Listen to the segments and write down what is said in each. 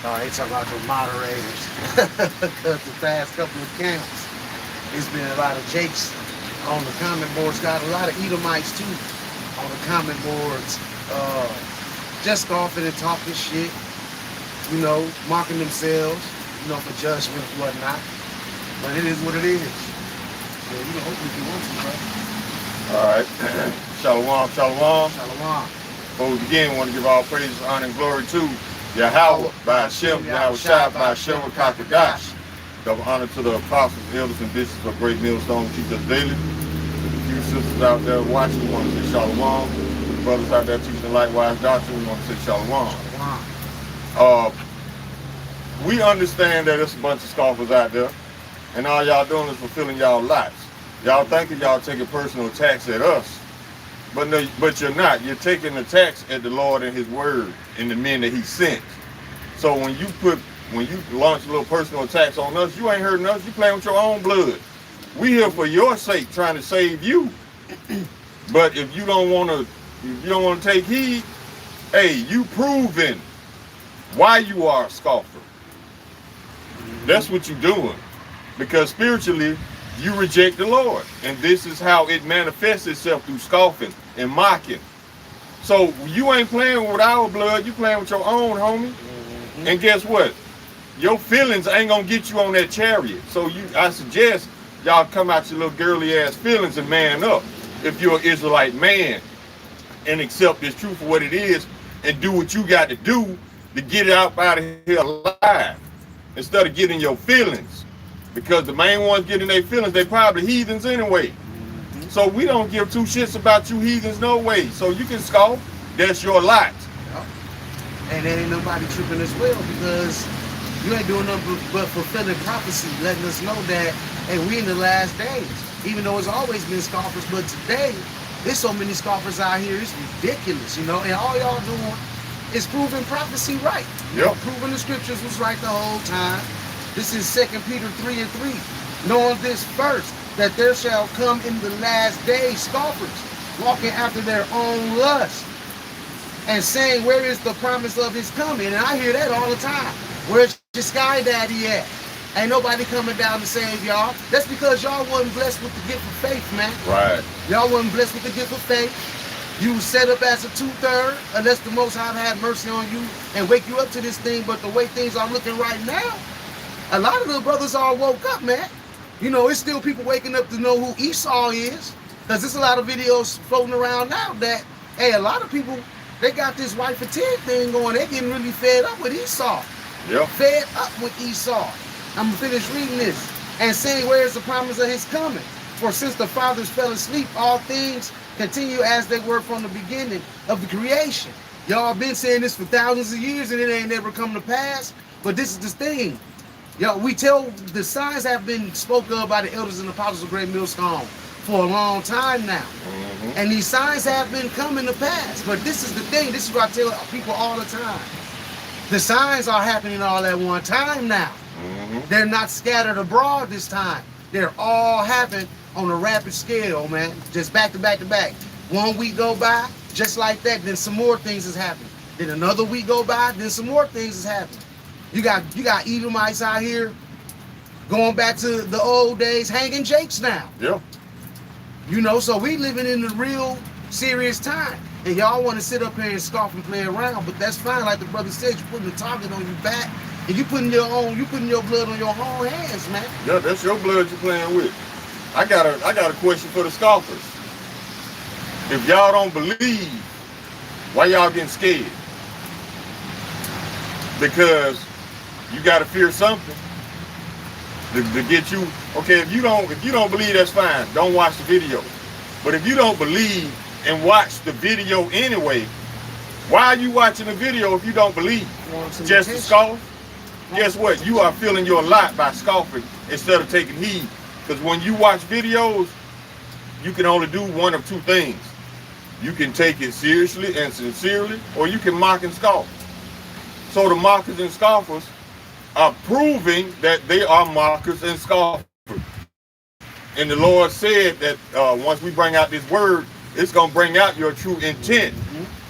They talk about the moderators. Because the past couple of counts, it's been a lot of Jakes on the comment boards. Got a lot of Edomites too on the comment boards. Just scoffing and talking shit. You know, mocking themselves, you know, for judgment and whatnot. But it is what it is. So, you know, hopefully you want to, bro. All right. Shalom, shalom. Shalom. Before we begin, we want to give all praise, honor, and glory to Yahweh, by Hashem, Yahweh Shai, by Hashem, Kakadash. Double honor to the apostles, elders, and bishops of Great Millstone who teach us daily. To the few sisters out there watching, we want to say shalom. To the brothers out there teaching likewise doctrine, we want to say shalom. We understand that there's a bunch of scoffers out there, and all y'all doing is fulfilling y'all lots. Y'all thinking y'all taking personal attacks at us, but no, but you're not. You're taking attacks at the Lord and His Word and the men that He sent. So when you launch little personal attacks on us, you ain't hurting us. You playing with your own blood. We here for your sake, trying to save you. But if you don't want to take heed, hey, you proving why you are a scoffer. That's what you're doing. Because spiritually, you reject the Lord. And this is how it manifests itself, through scoffing and mocking. So you ain't playing with our blood, you playing with your own, homie. And guess what? Your feelings ain't gonna get you on that chariot. So I suggest y'all come out your little girly ass feelings and man up. If you're an Israelite man, and accept this truth for what it is, and do what you got to do to get it out of here alive, instead of getting your feelings. Because the main ones getting their feelings, they probably heathens anyway. So we don't give two shits about you heathens no way. So you can scoff, that's your lot. Yep. And there ain't nobody tripping as well, because you ain't doing nothing but fulfilling prophecy, letting us know that, hey, we in the last days. Even though it's always been scoffers, but today, there's so many scoffers out here, it's ridiculous, you know, and all y'all doing is proving prophecy right. Yep. Proving the scriptures was right the whole time. This is 2 Peter 3:3. Knowing this first, that there shall come in the last days scoffers, walking after their own lust, and saying, where is the promise of his coming? And I hear that all the time. Where's your sky daddy at? Ain't nobody coming down to save y'all. That's because y'all wasn't blessed with the gift of faith, man. Right. Y'all wasn't blessed with the gift of faith. You was set up as a 2/3, unless the Most High had mercy on you and wake you up to this thing. But the way things are looking right now, a lot of the brothers all woke up, man. You know, it's still people waking up to know who Esau is, because there's a lot of videos floating around now that, hey, a lot of people, they got this wife for 10 thing going. They getting really fed up with Esau. Yep. Fed up with Esau. I'm going to finish reading this. And saying, where is the promise of his coming? For since the fathers fell asleep, all things continue as they were from the beginning of the creation. Y'all been saying this for thousands of years and it ain't never come to pass. But this is the thing. Yo, we tell the signs have been spoken of by the elders and apostles of Great Millstone for a long time now. And these signs have been coming to pass. But this is the thing. This is what I tell people all the time. The signs are happening all at one time now. They're not scattered abroad this time. They're all happening on a rapid scale, man. Just back to back to back. 1 week go by, just like that, then some more things is happening. Then another week go by, then some more things is happening. You got Edomites out here going back to the old days, hanging jakes now. Yeah. You know, so we living in the real serious time. And y'all want to sit up here and scoff and play around, but that's fine. Like the brother said, you're putting the target on your back, and you putting your blood on your own hands, man. Yeah, that's your blood you're playing with. I got a question for the scoffers. If y'all don't believe, why y'all getting scared? Because you gotta fear something to get you. Okay, if you don't believe, that's fine. Don't watch the video. But if you don't believe and watch the video anyway, why are you watching the video if you don't believe? Just to scoff? Guess what? You are feeling your lot by scoffing instead of taking heed. Because when you watch videos, you can only do one of two things. You can take it seriously and sincerely, or you can mock and scoff. So the mockers and scoffers are proving that they are mockers and scoffers. And the Lord said that once we bring out this word, it's going to bring out your true intent.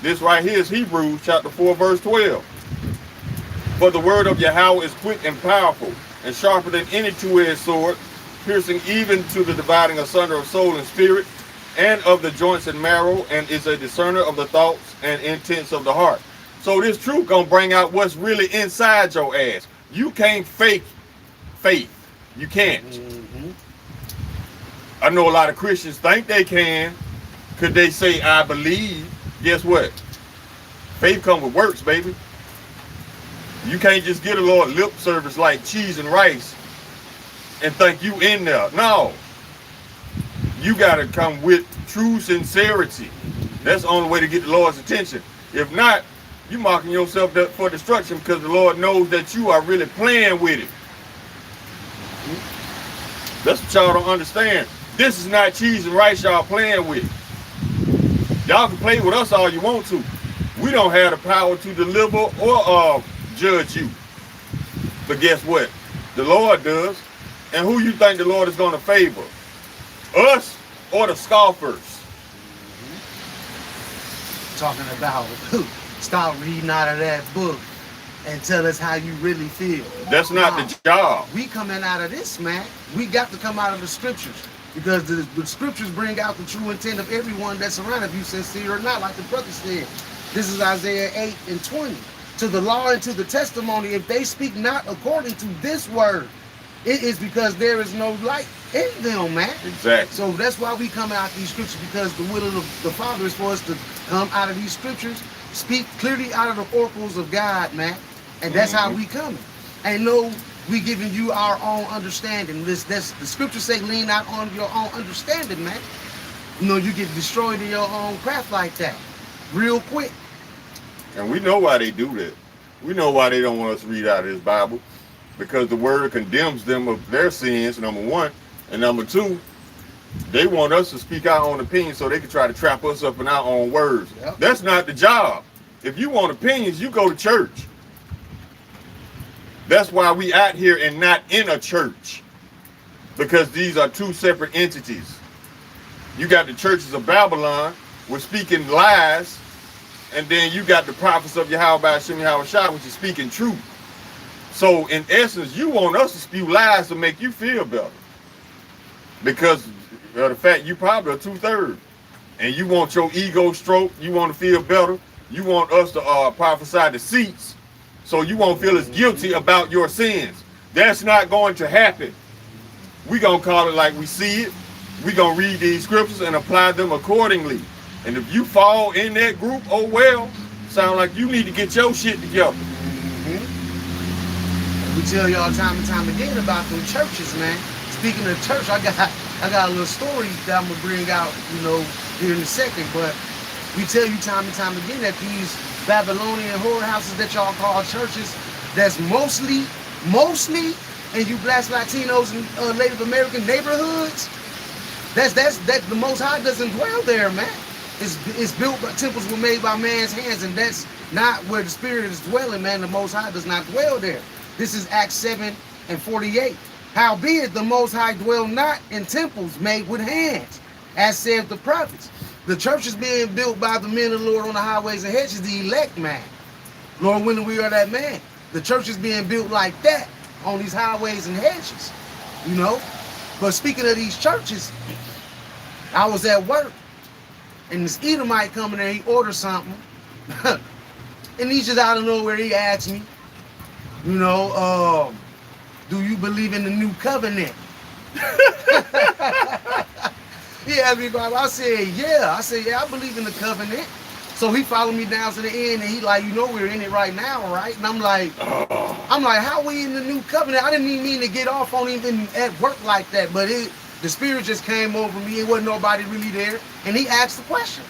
This right here is Hebrews chapter 4, verse 12. For the word of Yahweh is quick and powerful, and sharper than any two-edged sword, piercing even to the dividing asunder of soul and spirit, and of the joints and marrow, and is a discerner of the thoughts and intents of the heart. So this truth gonna bring out what's really inside your ass. You can't fake faith. You can't. I know a lot of Christians think they can. Could they say, I believe? Guess what? Faith comes with works, baby. You can't just get a Lord lip service like cheese and rice and think you in there. No. You got to come with true sincerity. That's the only way to get the Lord's attention. If not, you marking yourself for destruction because the Lord knows that you are really playing with it. That's what y'all don't understand. This is not cheese and rice y'all playing with. Y'all can play with us all you want to. We don't have the power to deliver or judge you. But guess what? The Lord does. And who you think the Lord is going to favor? Us or the scoffers? Talking about start reading out of that book and tell us how you really feel. That's not the job. We coming out of this, man. We got to come out of the scriptures because the scriptures bring out the true intent of everyone that's around, if you sincere or not, like the brother said. This is Isaiah 8:20. To the law and to the testimony, if they speak not according to this word, it is because there is no light in them, man. Exactly. So that's why we come out these scriptures, because the will of the Father is for us to come out of these scriptures, speak clearly out of the oracles of God, man. And that's how we coming. And no, we giving you our own understanding. The scriptures say, lean out on your own understanding, man. You know, you get destroyed in your own craft like that, real quick. And we know why they do that. We know why they don't want us to read out of this Bible. Because the word condemns them of their sins, number one. And number two, they want us to speak our own opinions so they can try to trap us up in our own words. Yep. That's not the job. If you want opinions, you go to church. That's why we out here and not in a church. Because these are two separate entities. You got the churches of Babylon, we're speaking lies. And then you got the prophets of Yahweh Shem Yahweh, which is speaking truth. So in essence, you want us to spew lies to make you feel better. Because of the fact you probably are 2/3. And you want your ego stroked, you want to feel better. You want us to prophesy deceits. So you won't feel as guilty about your sins. That's not going to happen. We're going to call it like we see it. We're going to read these scriptures and apply them accordingly. And if you fall in that group, oh well, sound like you need to get your shit together. We tell y'all time and time again about them churches, man. Speaking of church, I got a little story that I'm gonna bring out, you know, here in a second. But we tell you time and time again that these Babylonian whorehouses that y'all call churches, that's mostly in you Black Latinos and Native American neighborhoods. That the Most High doesn't dwell there, man. It's built by temples were made by man's hands, and that's not where the Spirit is dwelling, man. The Most High does not dwell there. This is Acts 7:48. Howbeit the Most High dwell not in temples made with hands, as saith the prophets. The church is being built by the men of the Lord on the highways and hedges, the elect man. Lord, when we are that man. The church is being built like that on these highways and hedges, you know. But speaking of these churches, I was at work, and this Edomite coming there, he ordered something. And he just out of nowhere, he asked me, you know, do you believe in the new covenant? He asked me about it. I said, yeah. I said, yeah, I believe in the covenant. So he followed me down to the end, and he like, you know, we're in it right now, right? And I'm like, how we in the new covenant? I didn't even mean to get off on him at work like that, but the Spirit just came over me. It wasn't nobody really there. And he asked the question,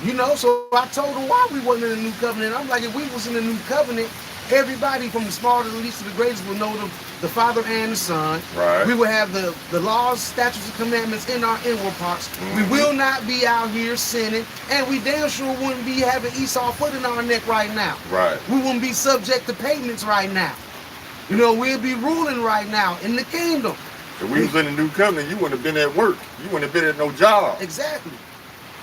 you know, so I told him why we wasn't in the new covenant. I'm like, if we was in the new covenant, everybody from the small to the least to the greatest would know the Father and the Son. Right. We would have the laws, statutes, and commandments in our inward parts. We will not be out here sinning, and we damn sure wouldn't be having Esau foot in our neck right now. Right. We wouldn't be subject to payments right now. You know, we'd be ruling right now in the kingdom. If we was in the new covenant, you wouldn't have been at work. You wouldn't have been at no job. Exactly.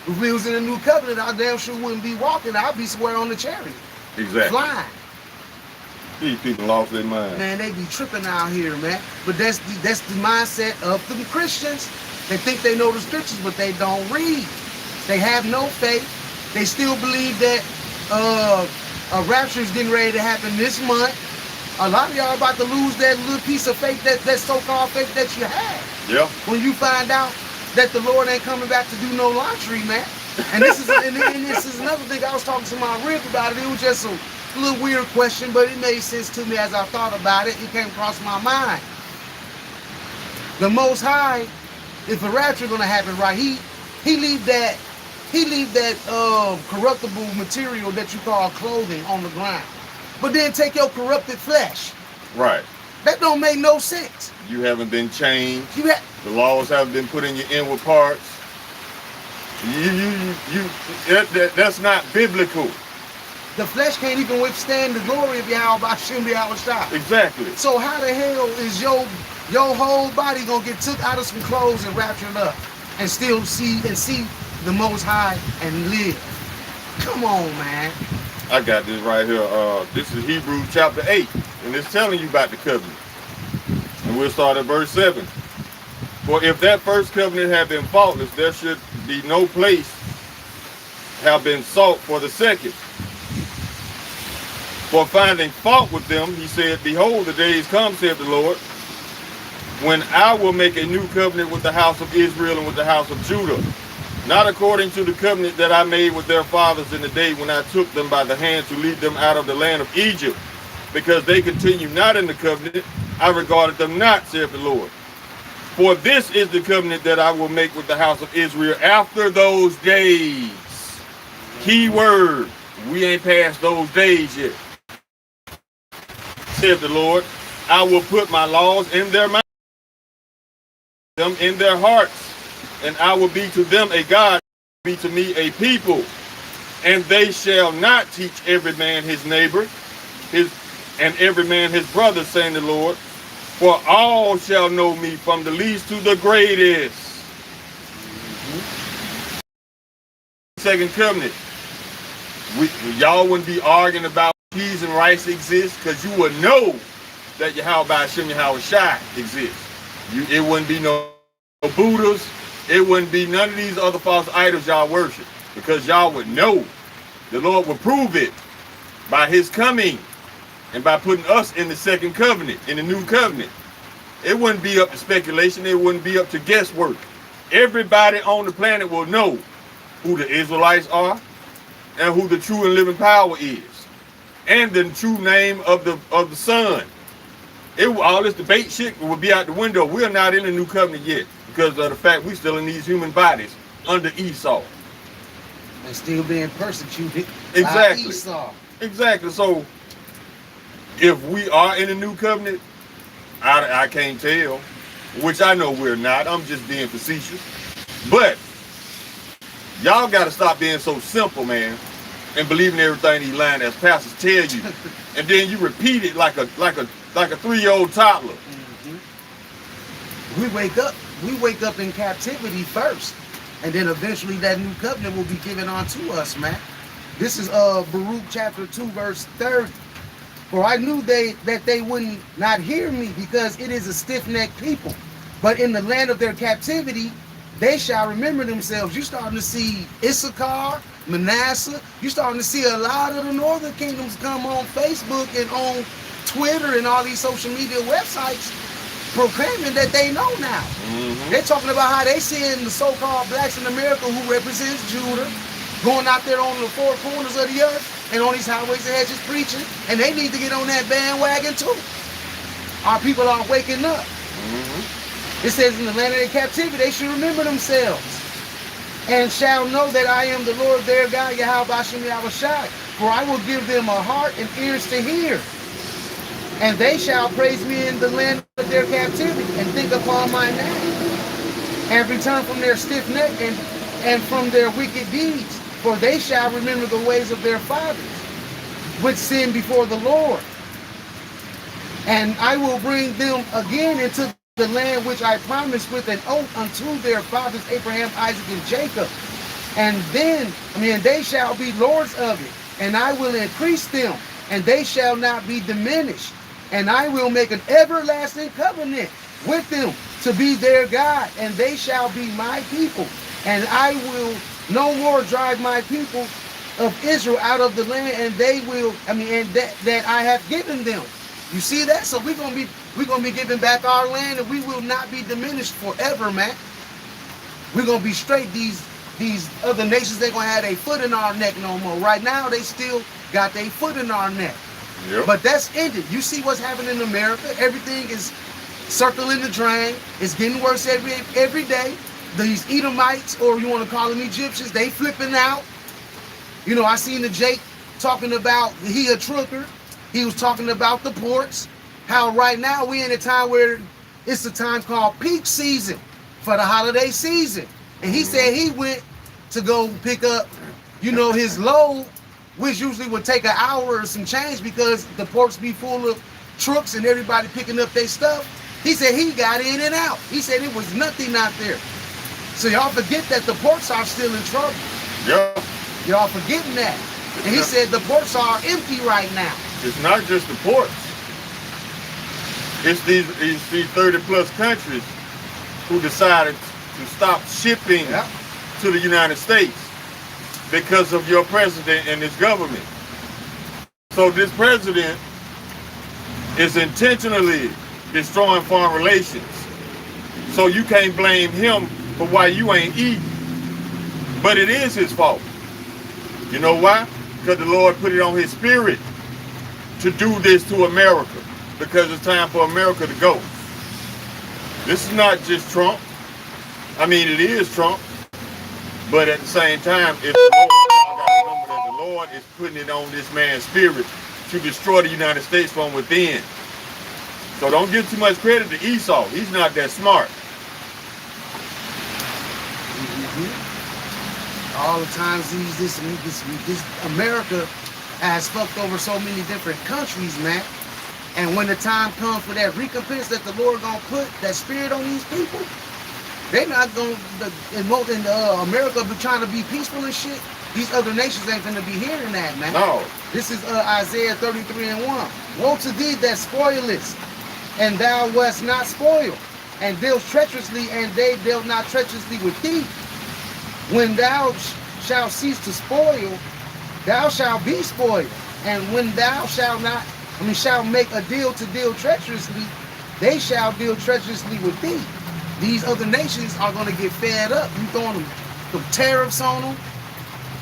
If we was in the new covenant, I damn sure wouldn't be walking. I'd be somewhere on the chariot. Exactly. Flying. These people lost their mind. Man, they be tripping out here, man. But that's the mindset of the Christians. They think they know the scriptures, but they don't read. They have no faith. They still believe that a rapture is getting ready to happen this month. A lot of y'all about to lose that little piece of faith, that so-called faith that you had. Yeah. When you find out that the Lord ain't coming back to do no laundry, man. And this is another thing. I was talking to my rib about it. It was just a little weird question, but it made sense to me as I thought about it. It came across my mind. The Most High, if the rapture gonna happen, right? He leave that corruptible material that you call clothing on the ground, but then take your corrupted flesh. Right. That don't make no sense. You haven't been changed. The laws haven't been put in your inward parts. That's not biblical. The flesh can't even withstand the glory of Yahweh Hashem Shah. Exactly. So how the hell is your whole body gonna get took out of some clothes and raptured up and still see the Most High and live? Come on, man. I got this right here. This is Hebrews chapter 8, and it's telling you about the covenant. And we'll start at verse 7. For if that first covenant had been faultless, there should be no place have been sought for the second. For finding fault with them, he said, behold, the days come, saith the Lord, when I will make a new covenant with the house of Israel and with the house of Judah, not according to the covenant that I made with their fathers in the day when I took them by the hand to lead them out of the land of Egypt, because they continue not in the covenant, I regarded them not, saith the Lord. For this is the covenant that I will make with the house of Israel after those days. Key word, we ain't past those days yet. Saith the Lord, I will put my laws in their mouths, them in their hearts, and I will be to them a God, be to me a people. And they shall not teach every man his neighbor, and every man his brother, saying the Lord, for all shall know me from the least to the greatest. Second covenant. Y'all wouldn't be arguing about peas and rice exist, because you would know that Yahweh Hashem Shai exists. It wouldn't be no Buddhas. It wouldn't be none of these other false idols y'all worship, because y'all would know. The Lord would prove it by his coming and by putting us in the second covenant, in the new covenant. It wouldn't be up to speculation. It wouldn't be up to guesswork. Everybody on the planet will know who the Israelites are and who the true and living power is, and the true name of the Son. All this debate shit will be out the window. We're not in the new covenant yet, because of the fact we're still in these human bodies under Esau. And still being persecuted exactly. by Esau. Exactly. So if we are in the new covenant, I can't tell, which I know we're not. I'm just being facetious. But y'all got to stop being so simple, man, and believing everything these lying ass pastors tell you, and then you repeat it like a 3-year-old toddler. We wake up in captivity first, and then eventually that new covenant will be given unto us, man. This is Baruch chapter 2 verse 30. For I knew that they would not hear me, because it is a stiff-necked people. But in the land of their captivity, they shall remember themselves. You're starting to see Issachar, Manasseh. You're starting to see a lot of the northern kingdoms come on Facebook and on Twitter and all these social media websites proclaiming that they know now. They're talking about how they seeing the so-called blacks in America, who represents Judah, going out there on the four corners of the earth and on these highways and hedges preaching, and they need to get on that bandwagon too. Our people are waking up. It says in the land of their captivity, they should remember themselves and shall know that I am the Lord their God, Yahweh Hashem Shai. For I will give them a heart and ears to hear, and they shall praise me in the land of their captivity, and think upon my name, and return from their stiff neck and from their wicked deeds. For they shall remember the ways of their fathers, which sinned before the Lord. And I will bring them again into the land which I promised with an oath unto their fathers Abraham, Isaac, and Jacob. And then, they shall be lords of it, and I will increase them and they shall not be diminished. And I will make an everlasting covenant with them to be their God, and they shall be my people. And I will no more drive my people of Israel out of the land, and they will, and that I have given them. You see that? So we're gonna be giving back our land, and we will not be diminished forever, man. We're gonna be straight. These other nations, they're gonna have their foot in our neck no more. Right now, they still got their foot in our neck. Yep. But that's ended. You see what's happening in America? Everything is circling the drain. It's getting worse every day. These Edomites, or you want to call them Egyptians, they flipping out. You know, I seen the Jake talking about he a trucker. He was talking about the ports. How right now we in a time where it's a time called peak season for the holiday season. And he said he went to go pick up, you know, his load, which usually would take an hour or some change because the ports be full of trucks and everybody picking up their stuff. He said he got in and out. He said it was nothing out there. So y'all forget that the ports are still in trouble. Yeah. Y'all forgetting that. And he said the ports are empty right now. It's not just the ports. It's these 30 plus countries who decided to stop shipping to the United States because of your president and his government. So this president is intentionally destroying foreign relations. So you can't blame him for why you ain't eating. But it is his fault. You know why? Because the Lord put it on his spirit to do this to America, because it's time for America to go. This is not just Trump. I mean, it is Trump, but at the same time, it's the Lord. Y'all gotta remember that the Lord is putting it on this man's spirit to destroy the United States from within. So don't give too much credit to Esau. He's not that smart. All the times this America has fucked over so many different countries, man. And when the time comes for that recompense that the Lord gonna put that spirit on these people, they're not gonna in America be trying to be peaceful and shit. These other nations ain't gonna be hearing that, man. No. This is Isaiah 33:1. Woe to thee that spoilest, and thou wast not spoiled, and deals treacherously, and they dealt not treacherously with thee. When thou shalt cease to spoil, thou shalt be spoiled. And when thou shalt make a deal to deal treacherously, they shall deal treacherously with thee. These other nations are going to get fed up. You throwing them tariffs on them,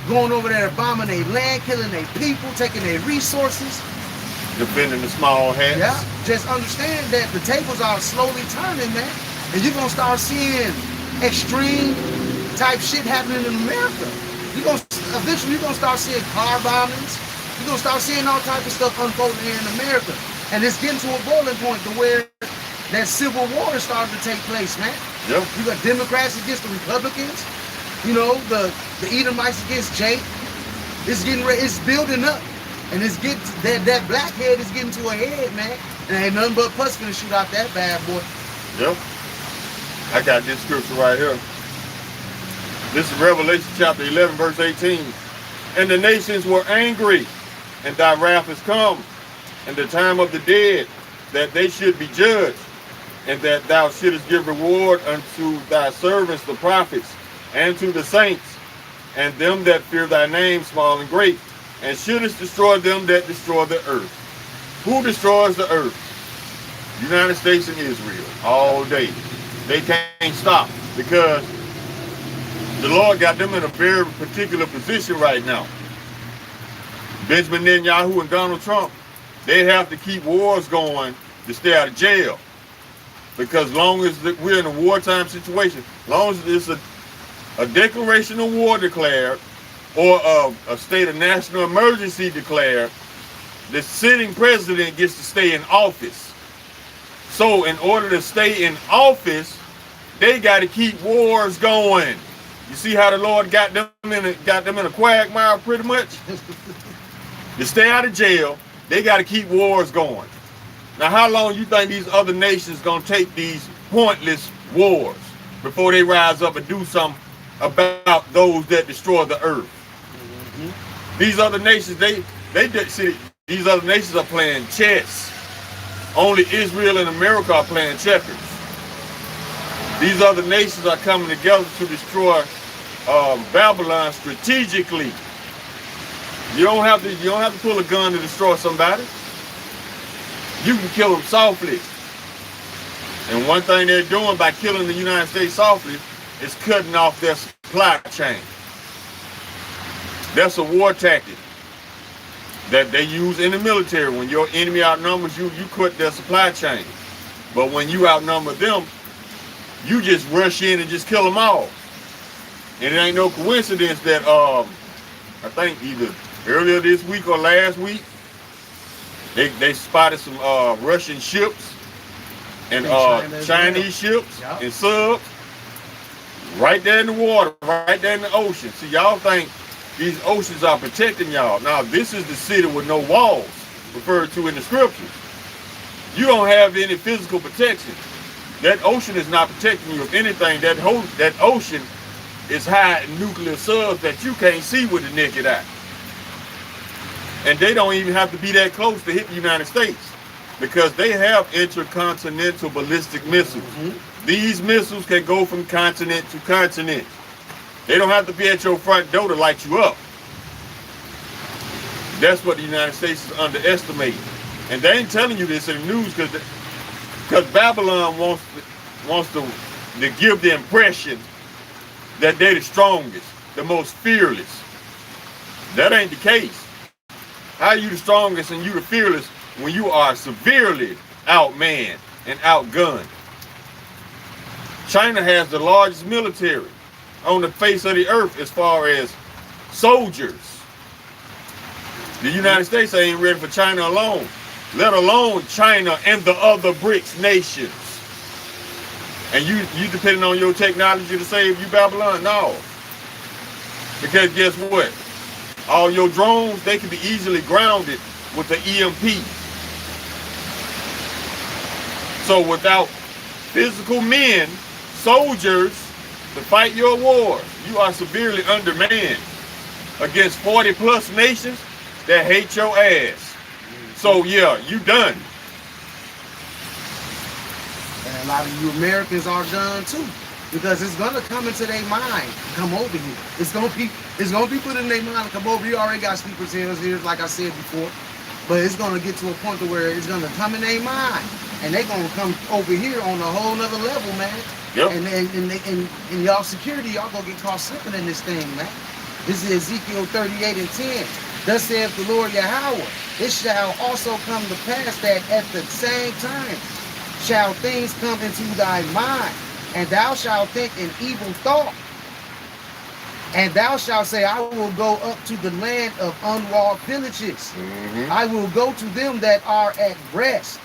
going over there bombing their land, killing their people, taking their resources. Defending the small hats. Yeah, just understand that the tables are slowly turning, man. And you're going to start seeing extreme type shit happening in America. Eventually you're gonna start seeing car bombings. You're gonna start seeing all type of stuff unfolding here in America. And it's getting to a boiling point to where that civil war is starting to take place, man. Yeah. You got Democrats against the Republicans, you know, the Edomites against Jake. It's building up. And it's getting that blackhead is getting to a head, man. And ain't nothing but pus gonna shoot out that bad boy. Yep. I got this scripture right here. This is Revelation chapter 11, verse 18. And the nations were angry, and thy wrath is come, and the time of the dead, that they should be judged, and that thou shouldest give reward unto thy servants, the prophets, and to the saints, and them that fear thy name, small and great, and shouldest destroy them that destroy the earth. Who destroys the earth? United States and Israel, all day. They can't stop, because the Lord got them in a very particular position right now. Benjamin Netanyahu and Donald Trump, they have to keep wars going to stay out of jail. Because long as we're in a wartime situation, long as there's a declaration of war declared or a state of national emergency declared, the sitting president gets to stay in office. So in order to stay in office, they got to keep wars going. You see how the Lord got them in a quagmire pretty much? To stay out of jail, they got to keep wars going. Now, how long you think these other nations going to take these pointless wars before they rise up and do something about those that destroy the earth? Mm-hmm. These other nations, see, These other nations are playing chess. Only Israel and America are playing checkers. These other nations are coming together to destroy Babylon strategically. You don't have to pull a gun to destroy somebody. You can kill them softly. And one thing they're doing by killing the United States softly is cutting off their supply chain. That's a war tactic that they use in the military. When your enemy outnumbers you, you cut their supply chain. But when you outnumber them, you just rush in and just kill them all. And it ain't no coincidence that I think either earlier this week or last week, they spotted some Russian ships and Chinese ships and subs right there in the water, right there in the ocean. See, y'all think these oceans are protecting y'all. Now, this is the city with no walls, referred to in the scriptures. You don't have any physical protection. That ocean is not protecting you. If anything, that ocean is hiding nuclear subs that you can't see with the naked eye. And they don't even have to be that close to hit the United States because they have intercontinental ballistic missiles. Mm-hmm. These missiles can go from continent to continent. They don't have to be at your front door to light you up. That's what the United States is underestimating. And they ain't telling you this in the news because Babylon wants to give the impression that they're the strongest, the most fearless. That ain't the case. How are you the strongest and you the fearless when you are severely outmanned and outgunned? China has the largest military on the face of the earth as far as soldiers. The United States ain't ready for China alone, let alone China and the other BRICS nations. And you depending on your technology to save you, Babylon? No. Because guess what? All your drones, they can be easily grounded with the EMP. So without physical men, soldiers, to fight your wars, you are severely undermanned against 40 plus nations that hate your ass. So yeah, you done. And a lot of you Americans are done too. Because it's gonna come into their mind, come over here. It's gonna be put in their mind to come over here. You already got sleeper cells here, like I said before. But it's gonna get to a point to where it's gonna come in their mind. And they're gonna come over here on a whole nother level, man. Yep. And y'all security, y'all gonna get caught slipping in this thing, man. This is Ezekiel 38:10. Thus saith the Lord Yahweh, it shall also come to pass that at the same time shall things come into thy mind, and thou shalt think an evil thought. And thou shalt say, I will go up to the land of unwalled villages. Mm-hmm. I will go to them that are at rest.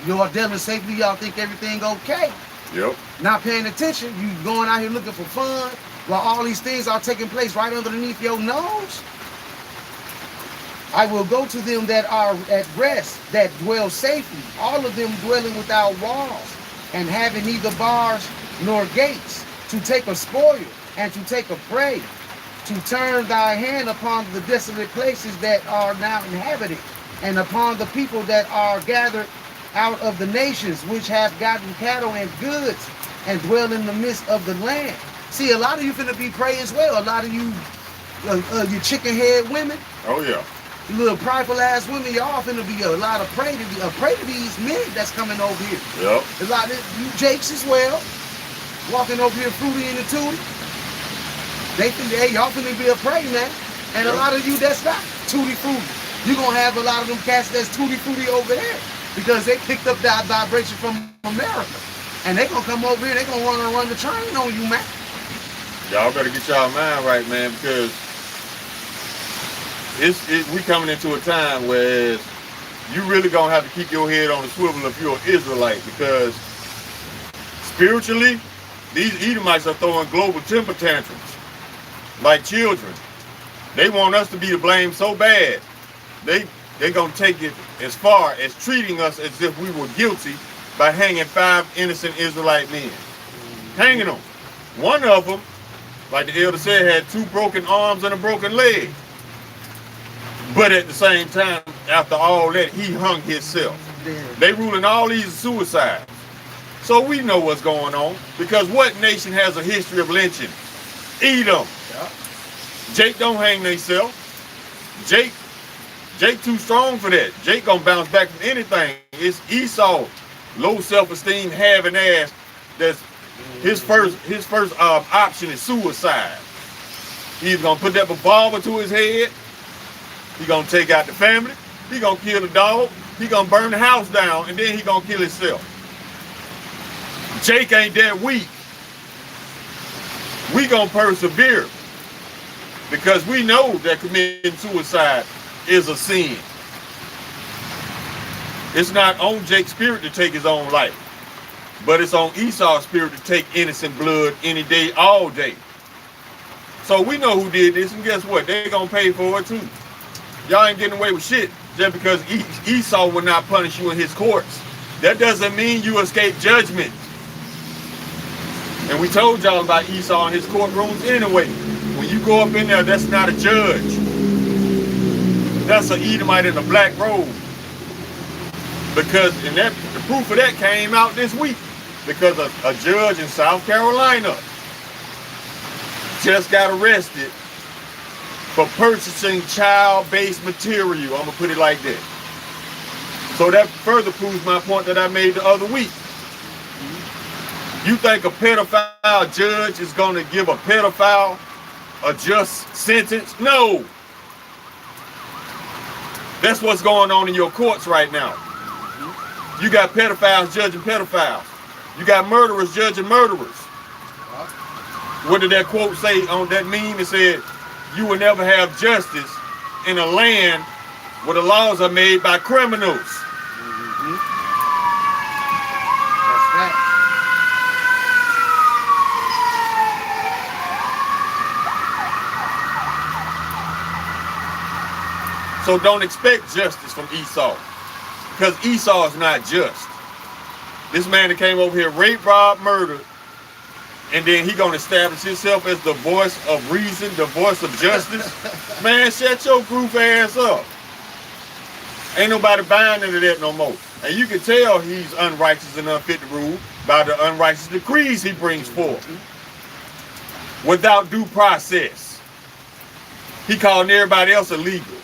Y'all dealing safely, y'all think everything okay. Yep. Not paying attention, you going out here looking for fun while all these things are taking place right underneath your nose. I will go to them that are at rest, that dwell safely, all of them dwelling without walls, and having neither bars nor gates, to take a spoil and to take a prey, to turn thy hand upon the desolate places that are now inhabited, and upon the people that are gathered out of the nations, which have gotten cattle and goods, and dwell in the midst of the land. See, a lot of you finna be prey as well. A lot of you, you chicken head women. Oh yeah. You little prideful ass women, y'all finna be a lot of prey to these men that's coming over here. Yep. A lot of you Jakes as well, walking over here fruity in the tootie. They think, hey, y'all finna be a prey, man. And yep. A lot of you that's not tutti fruity. You're gonna have a lot of them cats that's tutti fruity over there because they picked up that vibration from America. And they gonna come over here, they gonna run the train on you, man. Y'all better get y'all mind right, man, because we coming into a time where you really gonna have to keep your head on the swivel if you're an Israelite, because spiritually, these Edomites are throwing global temper tantrums like children. They want us to be to blame so bad. They gonna take it as far as treating us as if we were guilty by hanging 5 innocent Israelite men. Hanging them. One of them, like the elder said, had 2 broken arms and a broken leg. But at the same time, after all that, he hung himself. Yeah. They ruling all these suicides. So we know what's going on. Because what nation has a history of lynching? Edom. Yeah. Jake don't hang himself. Jake too strong for that. Jake gonna bounce back from anything. It's Esau, low self-esteem, having ass. That's his first option is suicide. He's gonna put that revolver to his head. He gonna take out the family. He gonna kill the dog. He gonna burn the house down, and then he gonna kill himself. Jake ain't that weak. We gonna persevere because we know that committing suicide is a sin. It's not on Jake's spirit to take his own life, but it's on Esau's spirit to take innocent blood any day, all day. So we know who did this, and guess what? They gonna pay for it too. Y'all ain't getting away with shit just because Esau will not punish you in his courts. That doesn't mean you escape judgment. And we told y'all about Esau in his courtrooms anyway. When you go up in there, that's not a judge. That's an Edomite in a black robe. Because the proof of that came out this week. Because a judge in South Carolina just got arrested for purchasing child-based material. I'm gonna put it like that. So that further proves my point that I made the other week. You think a pedophile judge is gonna give a pedophile a just sentence? No. That's what's going on in your courts right now. You got pedophiles judging pedophiles. You got murderers judging murderers. What did that quote say on that meme? It said, you will never have justice in a land where the laws are made by criminals. That's right. So don't expect justice from Esau, because Esau is not just. This man that came over here, raped, robbed, murdered, and then he gonna establish himself as the voice of reason, the voice of justice. Man, shut your goof ass up. Ain't nobody buying into that no more. And you can tell he's unrighteous and unfit to rule by the unrighteous decrees he brings forth. Without due process. He calling everybody else illegal.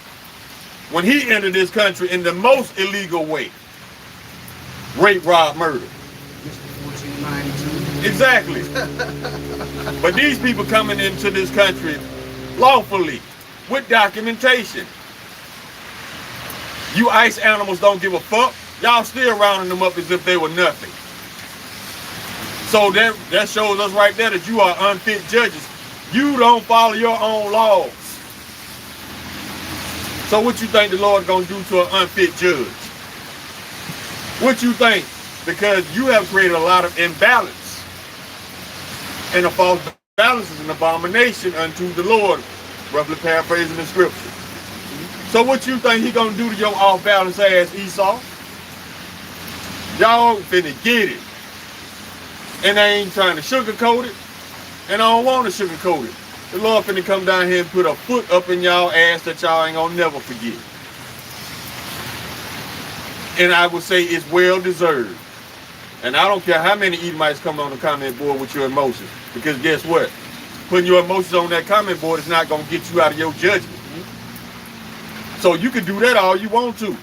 When he entered this country in the most illegal way. Rape, rob, murder. 1492. Exactly. But these people coming into this country lawfully with documentation. You ICE animals don't give a fuck. Y'all still rounding them up as if they were nothing. So that shows us right there that you are unfit judges. You don't follow your own laws. So what you think the Lord gonna do to an unfit judge? What you think? Because you have created a lot of imbalance. And a false balance is an abomination unto the Lord. Roughly paraphrasing the scripture. So what you think he gonna do to your off-balance ass, Esau? Y'all finna get it. And I ain't trying to sugarcoat it. And I don't want to sugarcoat it. The Lord finna come down here and put a foot up in y'all ass that y'all ain't gonna never forget. And I would say it's well deserved. And I don't care how many Edomites come on the comment board with your emotions. Because guess what? Putting your emotions on that comment board is not gonna get you out of your judgment. So you can do that all you want to.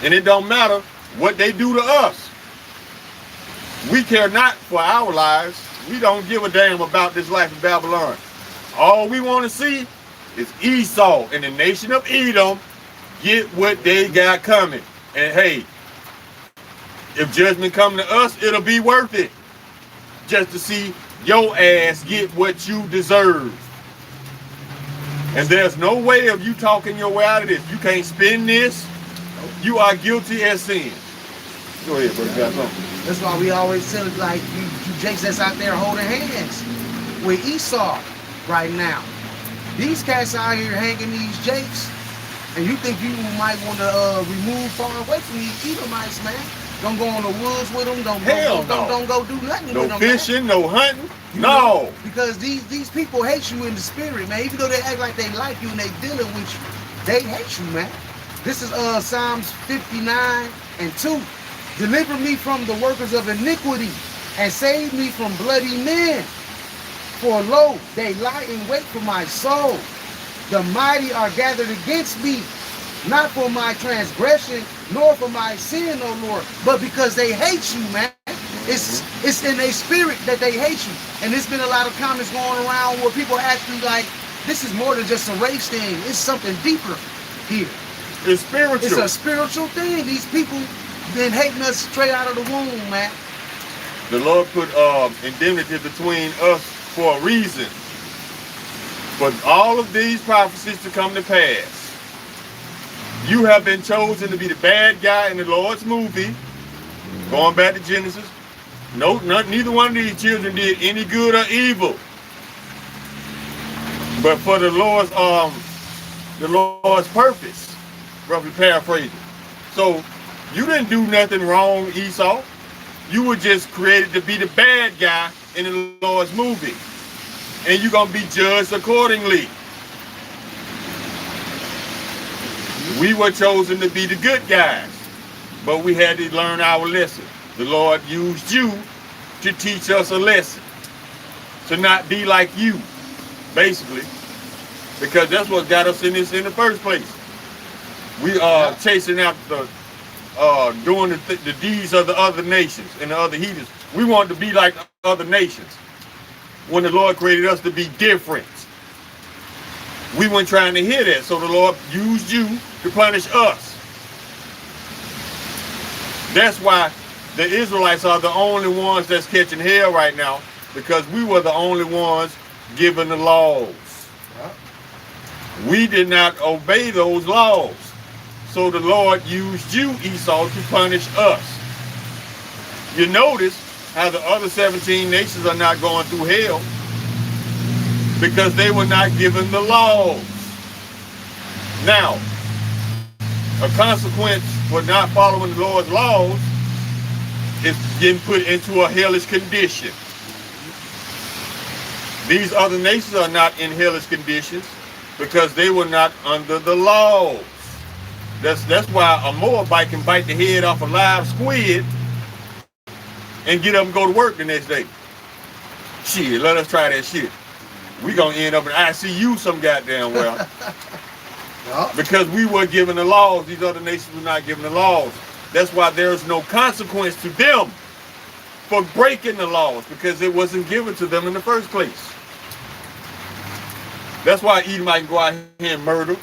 And it don't matter what they do to us. We care not for our lives. We don't give a damn about this life in Babylon. All we want to see is Esau and the nation of Edom get what they got coming. And hey, if judgment come to us, it'll be worth it. Just to see your ass get what you deserve. And there's no way of you talking your way out of this. You can't spin this. You are guilty as sin. Go ahead, brother. You got something? That's why we always tell it, like you jakes that's out there holding hands with Esau right now. These cats out here hanging these jakes, and you think you might want to remove far away from these Edomites, man. Don't go in the woods with them. Don't go do nothing with them. No fishing, man. no hunting. No. Because these people hate you in the spirit, man. Even though they act like they like you and they dealing with you, They hate you, man. This is Psalms 59:2. Deliver me from the workers of iniquity and save me from bloody men. For lo, they lie in wait for my soul. The mighty are gathered against me, not for my transgression, nor for my sin, O Lord, but because they hate you, man. It's in their spirit that they hate you. And there's been a lot of comments going around where people actually like, this is more than just a race thing. It's something deeper here. It's spiritual. It's a spiritual thing. These people been hating us straight out of the womb, man. The Lord put indemnity between us for a reason. For all of these prophecies to come to pass. You have been chosen to be the bad guy in the Lord's movie. Going back to Genesis. No, neither one of these children did any good or evil. But for the Lord's purpose, roughly paraphrasing. So you didn't do nothing wrong, Esau. You were just created to be the bad guy in the Lord's movie. And you're going to be judged accordingly. We were chosen to be the good guys, but we had to learn our lesson. The Lord used you to teach us a lesson. To not be like you, basically. Because that's what got us in this in the first place. We are chasing after doing the deeds of the other nations and the other heathens. We want to be like other nations. When the Lord created us to be different. We weren't trying to hear that. So the Lord used you to punish us. That's why the Israelites are the only ones that's catching hell right now, because we were the only ones given the laws. We did not obey those laws. So the Lord used you, Esau, to punish us. You notice how the other 17 nations are not going through hell because they were not given the laws. Now, a consequence for not following the Lord's laws is getting put into a hellish condition. These other nations are not in hellish conditions because they were not under the laws. That's why a Moabite can bite the head off a live squid and get up and go to work the next day. Shit, let us try that shit. We gonna end up in ICU some goddamn well. Because we were given the laws, these other nations were not given the laws. That's why there is no consequence to them for breaking the laws, because it wasn't given to them in the first place. That's why Edomite can go out here and murder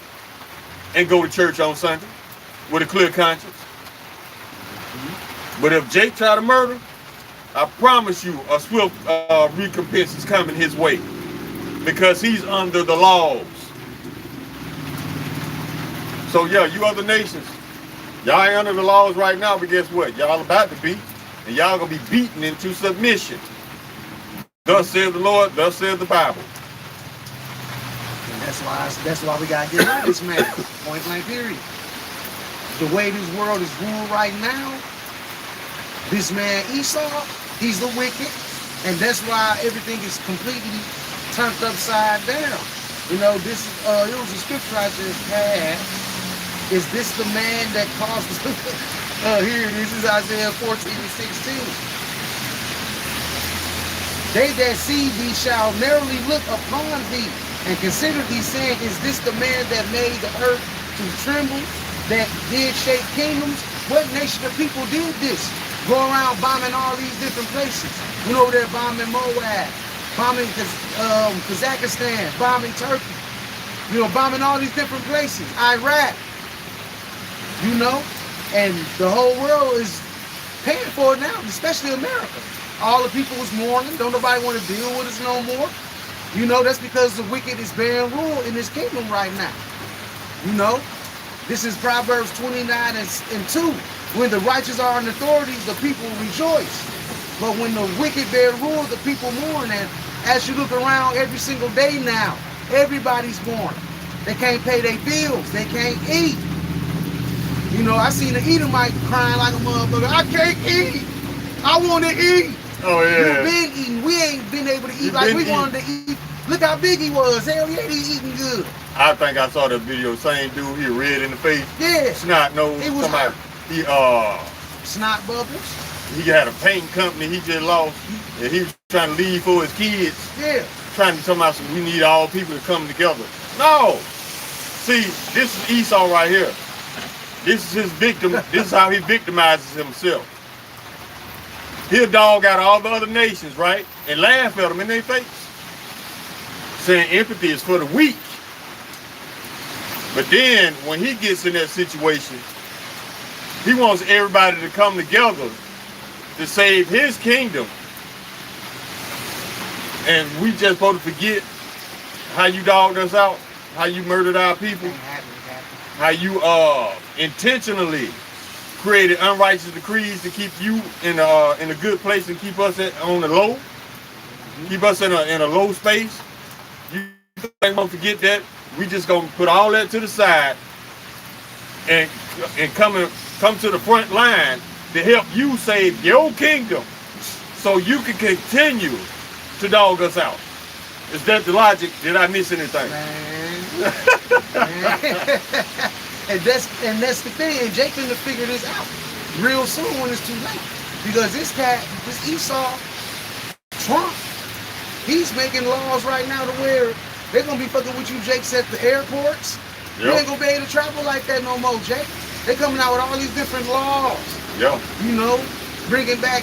and go to church on Sunday with a clear conscience. But if Jake try to murder, I promise you a swift recompense is coming his way, because he's under the laws. So yeah, you other nations, y'all ain't under the laws right now, but guess what? Y'all about to be, and y'all gonna be beaten into submission. Thus says the Lord, thus says the Bible. And that's why we gotta get rid of this man. Point blank period. The way this world is ruled right now, this man Esau, he's the wicked, and that's why everything is completely turned upside down. You know, this it was a scripture I just had. Is this the man that caused here it is, this is Isaiah 14:16. They that see thee shall narrowly look upon thee and consider thee, saying, is this the man that made the earth to tremble, that did shake kingdoms? What nation of people did this? Go around bombing all these different places. You know, they're bombing Moab, bombing Kazakhstan, bombing Turkey, you know, bombing all these different places, Iraq, you know, and the whole world is paying for it now, especially America. All the people is mourning. Don't nobody want to deal with us no more. You know, that's because the wicked is bearing rule in this kingdom right now. You know, this is Proverbs 29:2. When the righteous are in authority, the people rejoice. But when the wicked bear rule, the people mourn. And as you look around every single day now, everybody's mourning. They can't pay their bills. They can't eat. You know, I seen an Edomite crying like a motherfucker. I can't eat. I want to eat. Oh, yeah. You've been eating. We ain't been able to eat like we wanted to eat Look how big he was. Hell yeah, he eating good. I think I saw that video. Same dude, he red in the face. Yeah. Snot nose. It was somebody. He snot bubbles. He had a painting company he just lost, and he was trying to leave for his kids. Yeah. Trying to tell us we need all people to come together. No. See, this is Esau right here. This is his victim. This is how he victimizes himself. He'll dog out all the other nations, right? And laugh at them in their face. Saying empathy is for the weak. But then, when he gets in that situation, he wants everybody to come together to save his kingdom. And we just supposed to forget how you dogged us out, how you murdered our people, how you intentionally created unrighteous decrees to keep you in a good place and keep us on the low, keep us in a low space. You ain't gonna forget that. We just gonna put all that to the side and come to the front line to help you save your kingdom, so you can continue to dog us out. Is that the logic? Did I miss anything? Man. and that's the thing. And Jake finna figure this out real soon when it's too late. Because this Esau, Trump, he's making laws right now to where they're gonna be fucking with you, Jake, at the airports. Yep. You ain't gonna be able to travel like that no more, Jake. They coming out with all these different laws. Yeah. You know, bringing back,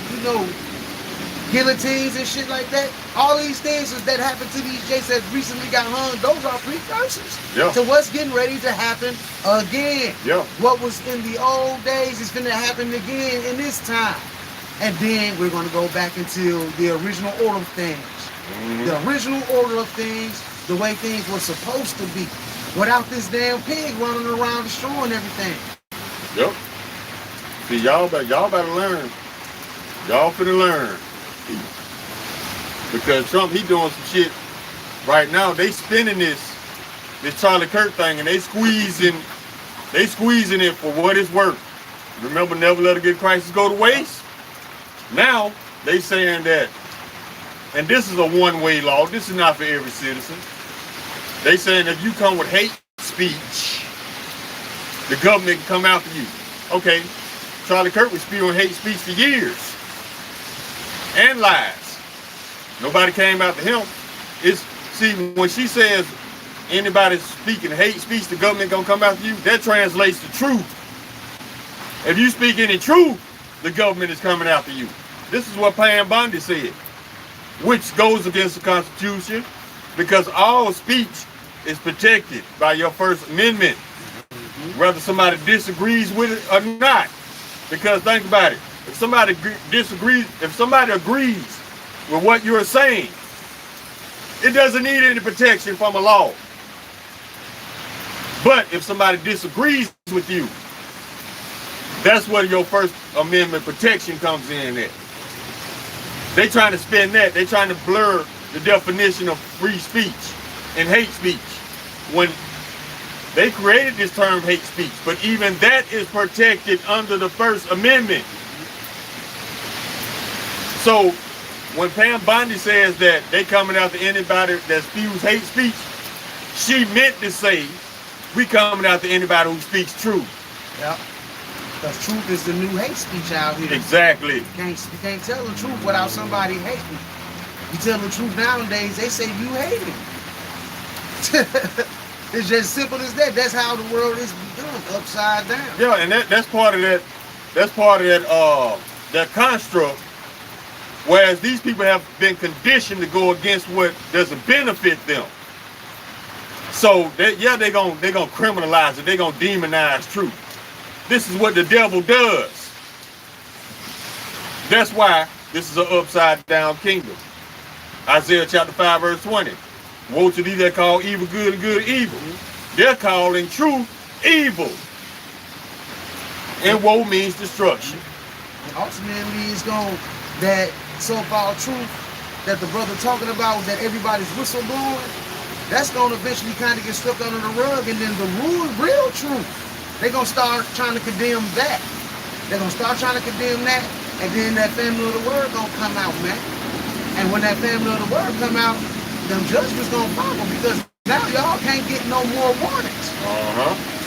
guillotines and shit like that. All these things that happened to these Jakes that recently got hung, those are precursors to what's getting ready to happen again. Yeah. What was in the old days is going to happen again in this time. And then we're going to go back into the original order of things. Mm-hmm. The original order of things, the way things were supposed to be. Without this damn pig running around destroying everything. Yep. See, y'all better learn. Y'all finna learn. Because Trump, he doing some shit right now. They spinning this Charlie Kirk thing, and they squeezing it for what it's worth. Remember, never let a good crisis go to waste? Now, they saying that, and this is a one-way law. This is not for every citizen. They saying if you come with hate speech, the government can come after you. Okay, Charlie Kirk was spewing hate speech for years. And lies. Nobody came after him. See, when she says anybody speaking hate speech, the government gonna come after you, that translates to truth. If you speak any truth, the government is coming after you. This is what Pam Bondi said, which goes against the Constitution, because all speech is protected by your First Amendment, whether somebody disagrees with it or not. Because think about it. If somebody disagrees, if somebody agrees with what you're saying, it doesn't need any protection from a law. But if somebody disagrees with you, that's where your First Amendment protection comes in at. They trying to spin that. They trying to blur the definition of free speech and hate speech when they created this term hate speech. But even that is protected under the First Amendment. So when Pam Bondi says that they coming after anybody that spews hate speech, she meant to say we coming after anybody who speaks truth. Yeah. Because truth is the new hate speech out here. Exactly. You can't tell the truth without somebody hating. You tell the truth nowadays, they say you hate it. It's just simple as that. That's how the world is done, upside down. Yeah, and that's part of that. That's part of that construct. Whereas these people have been conditioned to go against what doesn't benefit them. So they're gonna criminalize it. They're gonna demonize truth. This is what the devil does. That's why this is an upside down kingdom. Isaiah chapter 5 verse 20. Woe to thee that call evil good and good evil. They're calling truth evil. And woe means destruction. And ultimately it's that so-called truth that the brother talking about, that everybody's whistleblowing, that's going to eventually kind of get swept under the rug, and then the real truth, they're going to start trying to condemn that. They're going to start trying to condemn that, and then that family of the word going to come out, man. And when that family of the word come out, them judgments gonna follow, because now y'all can't get no more warnings.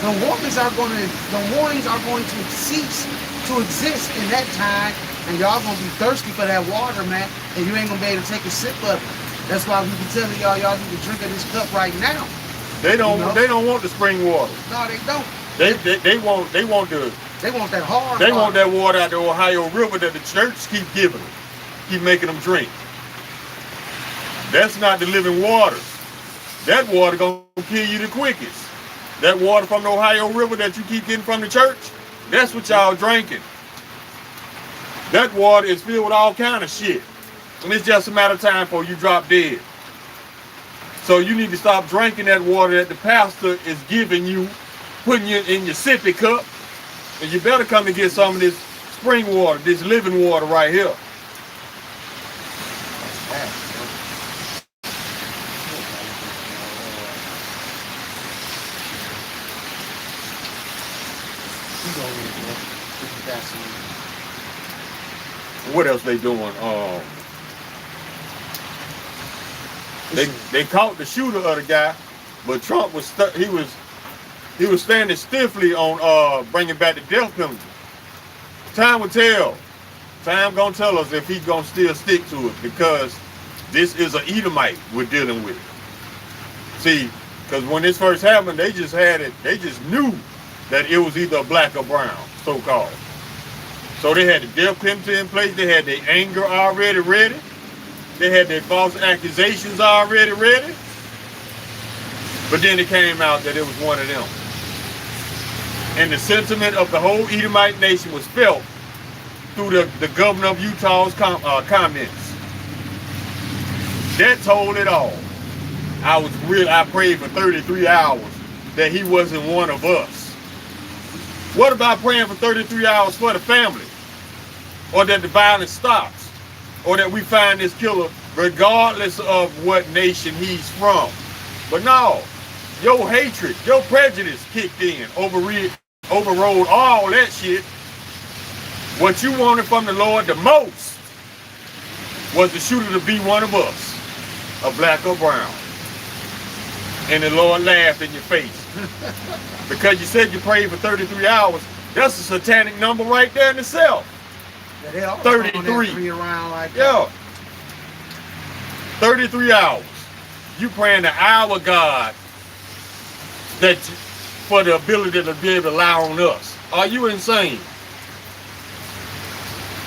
The warnings are going to cease to exist in that time, and y'all gonna be thirsty for that water, man, and you ain't gonna be able to take a sip of it. That's why we be telling y'all need to drink of this cup right now. They don't. You know? They don't want the spring water. No, they don't. They want the. They want that hard. They want that water out the Ohio River that the church keep giving them, keep making them drink. That's not the living water. That water gonna kill you the quickest. That water from the Ohio River that you keep getting from the church, that's what y'all drinking. That water is filled with all kind of shit. And it's just a matter of time before you drop dead. So you need to stop drinking that water that the pastor is giving you, putting you in your sippy cup. And you better come and get some of this spring water, this living water right here. What else they doing? They caught the shooter of the guy, but Trump was he was standing stiffly on bringing back the death penalty. Time will tell. Time gonna tell us if he's gonna still stick to it, because this is an Edomite we're dealing with. See, because when this first happened, they just had it. They just knew that it was either black or brown, so-called. So they had the death penalty in place. They had their anger already ready. They had their false accusations already ready. But then it came out that it was one of them. And the sentiment of the whole Edomite nation was felt through the governor of Utah's comments. That told it all. I prayed for 33 hours that he wasn't one of us. What about praying for 33 hours for the family? Or that the violence stops? Or that we find this killer regardless of what nation he's from? But no, your hatred, your prejudice kicked in, overrode all that shit. What you wanted from the Lord the most was the shooter to be one of us, a black or brown. And the Lord laughed in your face. Because you said you prayed for 33 hours. That's a satanic number right there in itself. Yeah, 33. Around like yeah. 33 hours. You praying to our God for the ability to be able to lie on us. Are you insane?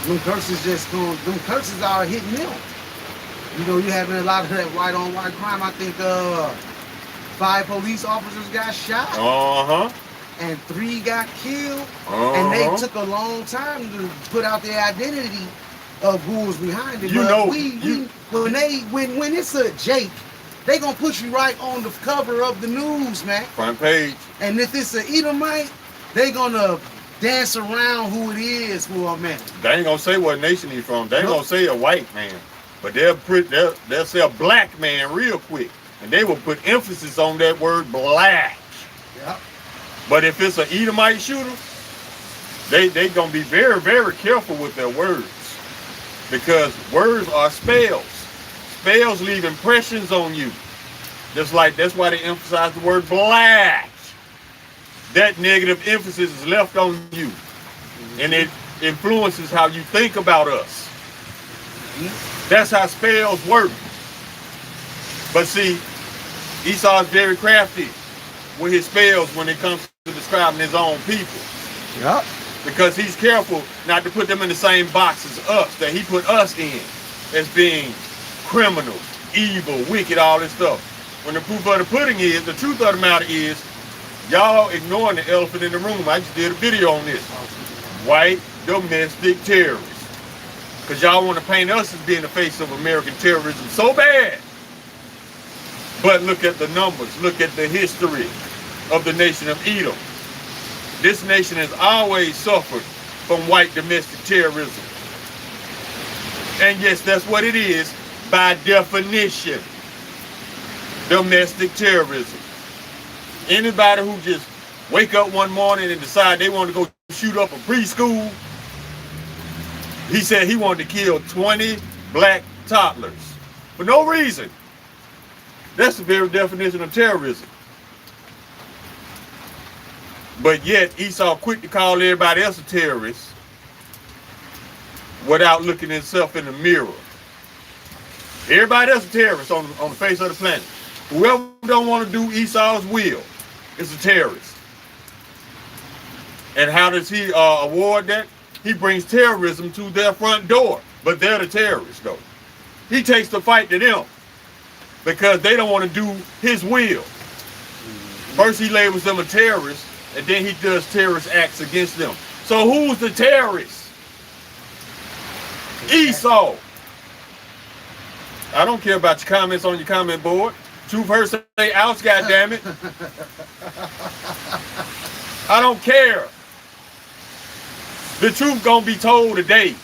Them curses are hitting them. You know, you having a lot of that white on white crime. I think 5 police officers got shot. And 3 got killed. And they took a long time to put out their identity of who was behind it. You but know, when it's a Jake, they gonna put you right on the cover of the news, man. Front page. And if it's an Edomite, they gonna dance around who it is for a minute. They ain't gonna say what nation he's from. They ain't gonna say a white man, but they'll say a black man real quick, and they will put emphasis on that word black. Yep. But if it's an Edomite shooter, they gonna be very, very careful with their words, because words are spells. Spells leave impressions on you. That's why they emphasize the word black. That negative emphasis is left on you, and it influences how you think about us. That's how spells work. But see, Esau is very crafty with his spells when it comes to describing his own people. Yep. Because he's careful not to put them in the same box as us, that he put us in, as being criminals, evil, wicked, all this stuff. When the proof of the pudding is, the truth of the matter is, y'all ignoring the elephant in the room. I just did a video on this. White domestic terrorists. Because y'all want to paint us as being the face of American terrorism so bad. But look at the numbers. Look at the history of the nation of Edom. This nation has always suffered from white domestic terrorism. And yes, that's what it is by definition. Domestic terrorism. Anybody who just wake up one morning and decide they want to go shoot up a preschool. He said he wanted to kill 20 black toddlers for no reason. That's the very definition of terrorism. But yet Esau quick to call everybody else a terrorist without looking himself in the mirror. Everybody else a terrorist on the face of the planet. Whoever don't want to do Esau's will is a terrorist. And how does he award that? He brings terrorism to their front door. But they're the terrorists, though. He takes the fight to them because they don't want to do his will. First he labels them a terrorist, and then he does terrorist acts against them. So who's the terrorist? Esau. I don't care about your comments on your comment board. Truth hurts, say ouch, goddammit. I don't care. The truth gonna be told today.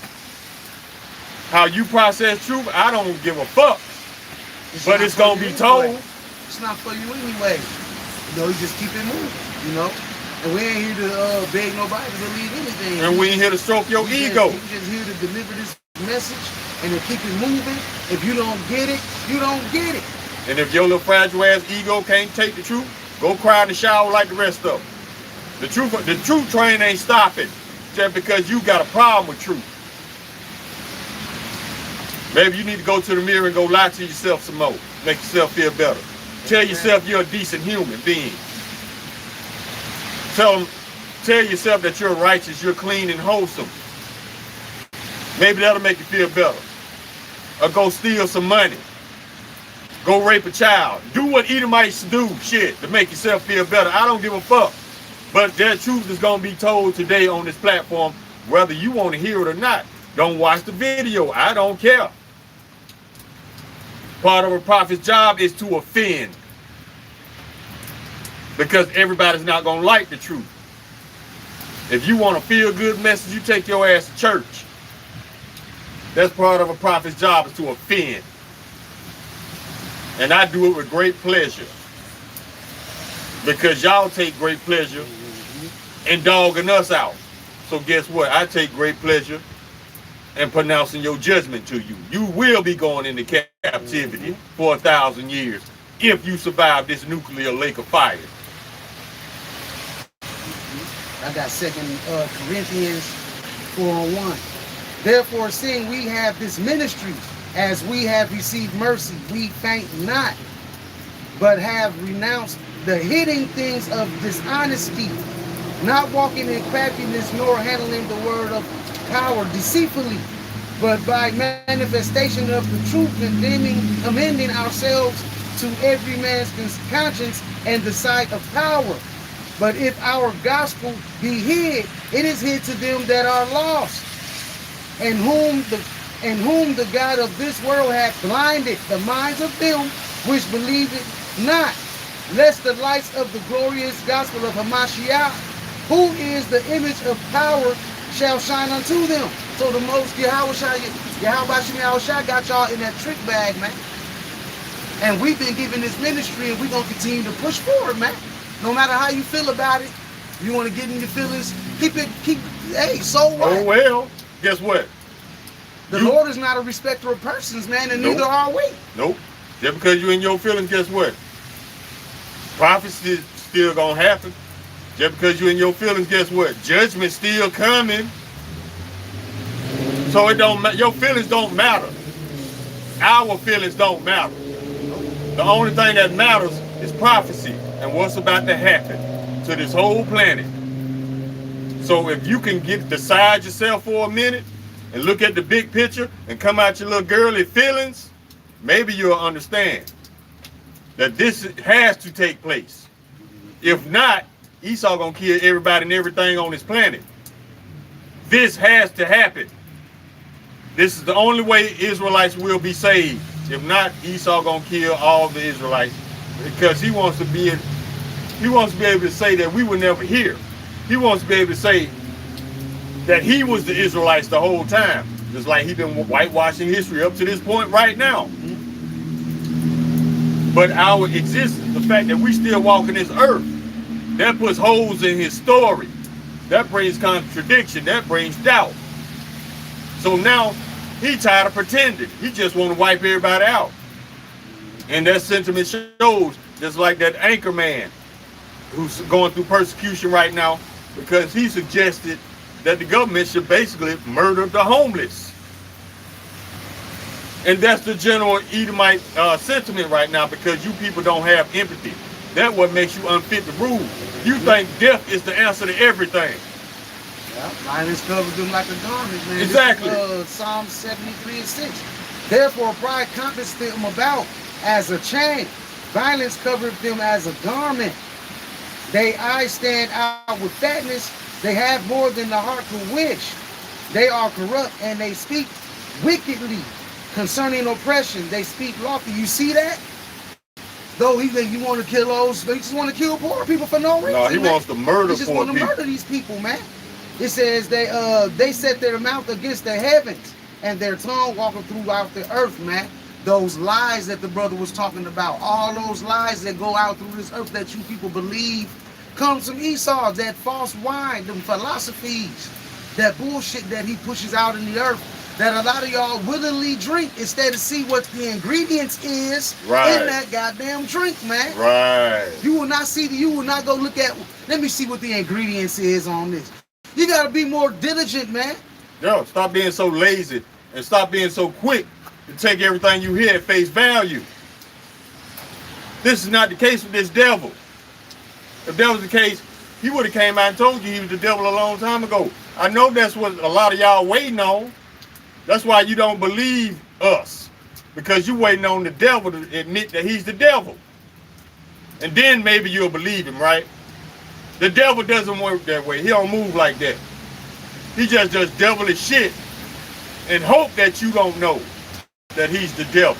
How you process truth, I don't give a fuck. But it's gonna be told. It's not for you anyway. You know, you just keep it moving, you know? And we ain't here to beg nobody to believe anything. And we ain't here to stroke your ego. We just here to deliver this message and to keep it moving. If you don't get it, you don't get it. And if your little fragile ass ego can't take the truth, go cry in the shower like the rest of them. The truth train ain't stopping just because you got a problem with truth. Maybe you need to go to the mirror and go lie to yourself some more. Make yourself feel better. Tell yourself you're a decent human being. Tell yourself that you're righteous, you're clean and wholesome. Maybe that'll make you feel better. Or go steal some money. Go rape a child. Do what Edomites do, shit, to make yourself feel better. I don't give a fuck. But that truth is going to be told today on this platform, whether you want to hear it or not. Don't watch the video. I don't care. Part of a prophet's job is to offend. Because everybody's not going to like the truth. If you want a feel-good message, you take your ass to church. That's part of a prophet's job, is to offend. And I do it with great pleasure. Because y'all take great pleasure in dogging us out. So guess what? I take great pleasure in pronouncing your judgment to you. You will be going into captivity for 1,000 years if you survive this nuclear lake of fire. I got 2 Corinthians 4:1. Therefore, seeing we have this ministry, as we have received mercy, we faint not, but have renounced the hidden things of dishonesty, not walking in craftiness, nor handling the word of power deceitfully, but by manifestation of the truth, commending ourselves to every man's conscience and the sight of power. But if our gospel be hid, it is hid to them that are lost, and whom the God of this world hath blinded the minds of them which believe it not, lest the lights of the glorious gospel of Hamashiach, who is the image of power, shall shine unto them. So the most Yahweh got y'all in that trick bag, man. And we've been given this ministry, and we're going to continue to push forward, man. No matter how you feel about it, you want to get in your feelings, hey, so what? Oh, well, guess what? The Lord is not a respecter of persons, man, and neither are we. Nope. Just because you're in your feelings, guess what? Prophecy is still going to happen. Just because you're in your feelings, guess what? Judgment's still coming. So it don't. Your feelings don't matter. Our feelings don't matter. The only thing that matters is prophecy and what's about to happen to this whole planet. So if you can decide yourself for a minute and look at the big picture and come out your little girly feelings, maybe you'll understand that this has to take place. If not, Esau gonna kill everybody and everything on this planet. This has to happen. This is the only way Israelites will be saved. If not, Esau gonna kill all the Israelites because he wants to be able to say that we were never here. He wants to be able to say that he was the Israelites the whole time, just like he been whitewashing history up to this point right now. But our existence, the fact that we still walking this earth, that puts holes in his story. That brings contradiction. That brings doubt. So now he tired of pretending. He just want to wipe everybody out. And that sentiment shows, just like that anchor man who's going through persecution right now because he suggested that the government should basically murder the homeless. And that's the general Edomite sentiment right now, because you people don't have empathy. That's what makes you unfit to rule. You think death is the answer to everything. Yeah, violence covers them like a garment, man. Exactly. This is, Psalm 73:6. Therefore, pride compassed them about as a chain. Violence covered them as a garment. They eyes stand out with fatness. They have more than the heart could wish. They are corrupt and they speak wickedly concerning oppression. They speak lawfully. You see that? Though he think you want to kill those, they just want to kill poor people for no reason. No, he wants to murder poor people. He just want to murder these people, man. It says they set their mouth against the heavens and their tongue walking throughout the earth, man. Those lies that the brother was talking about, all those lies that go out through this earth that you people believe, comes from Esau, that false wine, them philosophies, that bullshit that he pushes out in the earth, that a lot of y'all willingly drink instead of see what the ingredients is in that goddamn drink, man. Right. You will not see, you will not go look at, let me see what the ingredients is on this. You got to be more diligent, man. Yo, stop being so lazy and stop being so quick to take everything you hear at face value. This is not the case with this devil. If that was the case, he would have came out and told you he was the devil a long time ago. I know that's what a lot of y'all waiting on. That's why you don't believe us, because you waiting on the devil to admit that he's the devil. And then maybe you'll believe him, right? The devil doesn't work that way. He don't move like that. He just does devilish shit and hope that you don't know that he's the devil.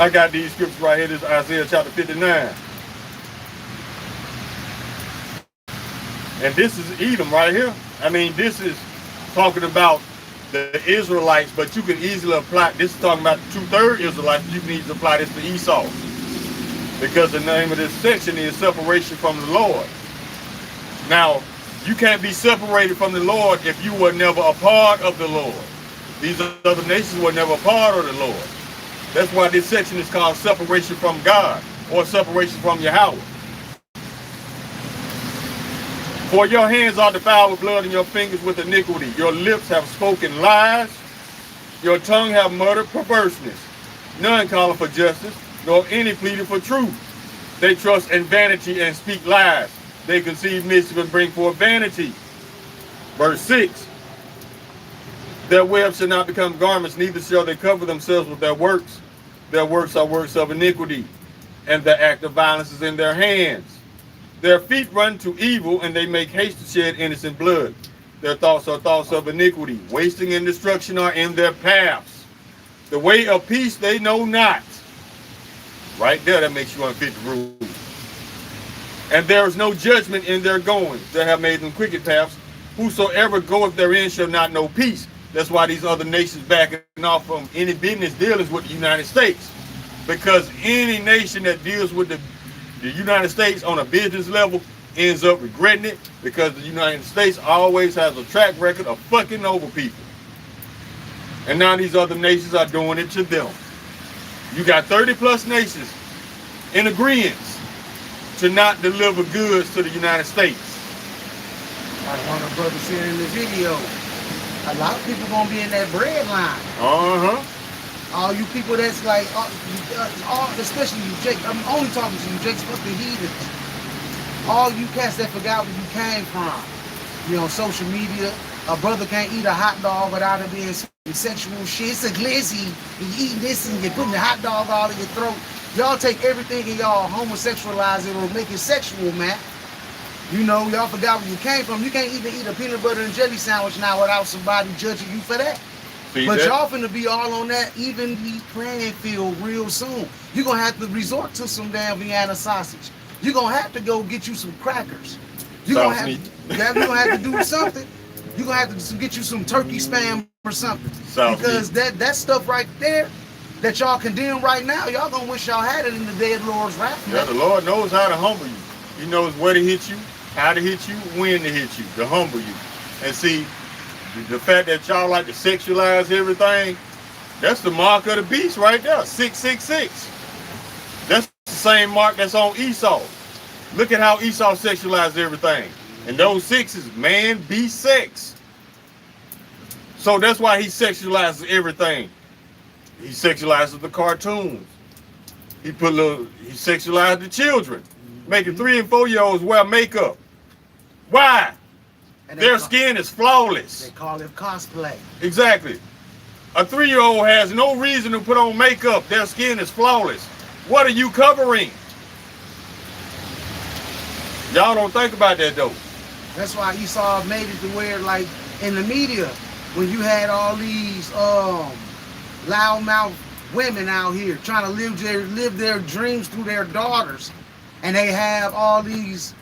I got these scriptures right here. This is Isaiah chapter 59. And this is Edom right here. I mean, this is talking about the Israelites, but you can easily apply, this is talking about the 2/3 Israelites, you can easily apply this to Esau. Because the name of this section is separation from the Lord. Now, you can't be separated from the Lord if you were never a part of the Lord. These other nations were never a part of the Lord. That's why this section is called separation from God, or separation from Yahweh. For your hands are defiled with blood and your fingers with iniquity. Your lips have spoken lies. Your tongue have muttered perverseness. None calling for justice, nor any pleading for truth. They trust in vanity and speak lies. They conceive mischief and bring forth vanity. Verse 6. Their webs shall not become garments, neither shall they cover themselves with their works. Their works are works of iniquity, and the act of violence is in their hands. Their feet run to evil, and they make haste to shed innocent blood. Their thoughts are thoughts of iniquity. Wasting and destruction are in their paths. The way of peace they know not. Right there, that makes you unfit to rule. And there is no judgment in their goings. They have made them crooked paths. Whosoever goeth therein shall not know peace. That's why these other nations backing off from any business dealings with the United States. Because any nation that deals with the United States on a business level ends up regretting it, because the United States always has a track record of fucking over people. And now these other nations are doing it to them. You got 30 plus nations in agreement to not deliver goods to the United States. Like one of the brothers said in the video, a lot of people gonna be in that bread line. All you people that's like, especially you, Jake. I'm only talking to you, Jake's fucking heathens. All you cats that forgot where you came from. You know, social media. A brother can't eat a hot dog without it being sexual shit. It's a glizzy. You eating this and you're putting the hot dog all in your throat. Y'all take everything and y'all homosexualize it or make it sexual, man. You know, y'all forgot where you came from. You can't even eat a peanut butter and jelly sandwich now without somebody judging you for that. But y'all finna be all on that evenly playing field real soon. You're gonna have to resort to some damn Vienna sausage. You're gonna have to go get you some crackers. You're gonna have to do something. You're gonna have to get you some turkey spam or something. Because that stuff right there that y'all condemn right now, y'all gonna wish y'all had it in the dead Lord's wrath. Yeah, the Lord knows how to humble you. He knows where to hit you, how to hit you, when to hit you, to humble you. And see, the fact that y'all like to sexualize everything, That's the mark of the beast right there, 666. That's the same mark that's on Esau. Look at how Esau sexualized everything. And those sixes, man, beast, sex. So that's why he sexualizes everything. He sexualizes the cartoons. He sexualized the children, making 3- and 4-year-olds wear makeup. Why? Their skin is flawless. They call it cosplay. Exactly. A 3-year-old has no reason to put on makeup. Their skin is flawless. What are you covering? Y'all don't think about that though. That's why Esau made it to where, like, in the media, when you had all these loudmouth women out here trying to live their dreams through their daughters, and they have all these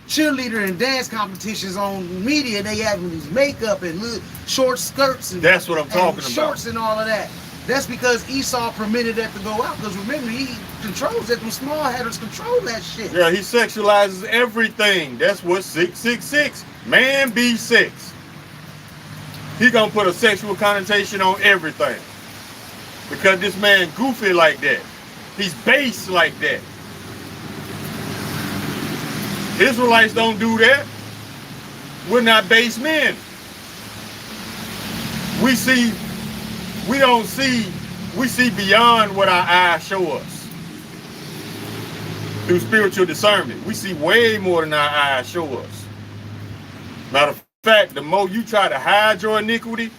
cheerleader and dance competitions on media, they having these makeup and short skirts and that's what I'm talking about. Shorts and all of that. That's because Esau permitted that to go out. Because remember, he controls it. Them small headers control that shit. Yeah, he sexualizes everything. That's what 666. Man be 6. He gonna put a sexual connotation on everything. Because this man goofy like that. He's base like that. Israelites don't do that. We're not base men. We see beyond what our eyes show us. Through spiritual discernment, we see way more than our eyes show us. Matter of fact, the more you try to hide your iniquity,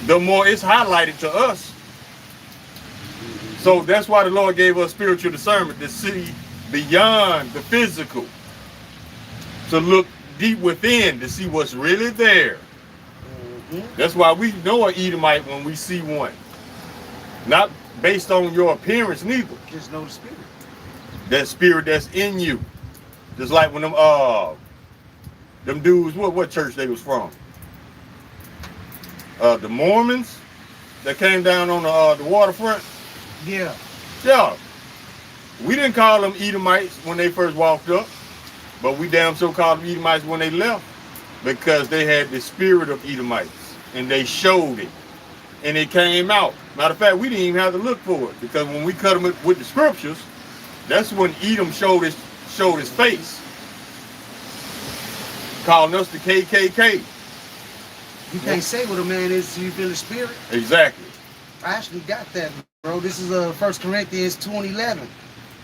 the more it's highlighted to us. So that's why the Lord gave us spiritual discernment, to see beyond the physical, to look deep within to see what's really there. That's why we know an Edomite when we see one. Not based on your appearance neither. Just know the spirit. That spirit that's in you. Just like when them dudes, what church they was from? The Mormons that came down on the waterfront. Yeah. Yeah. We didn't call them Edomites when they first walked up, but we damn sure called them Edomites when they left, because they had the spirit of Edomites and they showed it and it came out. Matter of fact, we didn't even have to look for it, because when we cut them with the scriptures, that's when Edom showed his face, calling us the KKK. You can't say what a man is till you feel the spirit. Exactly. I actually got that, bro. This is 1 Corinthians 2:11.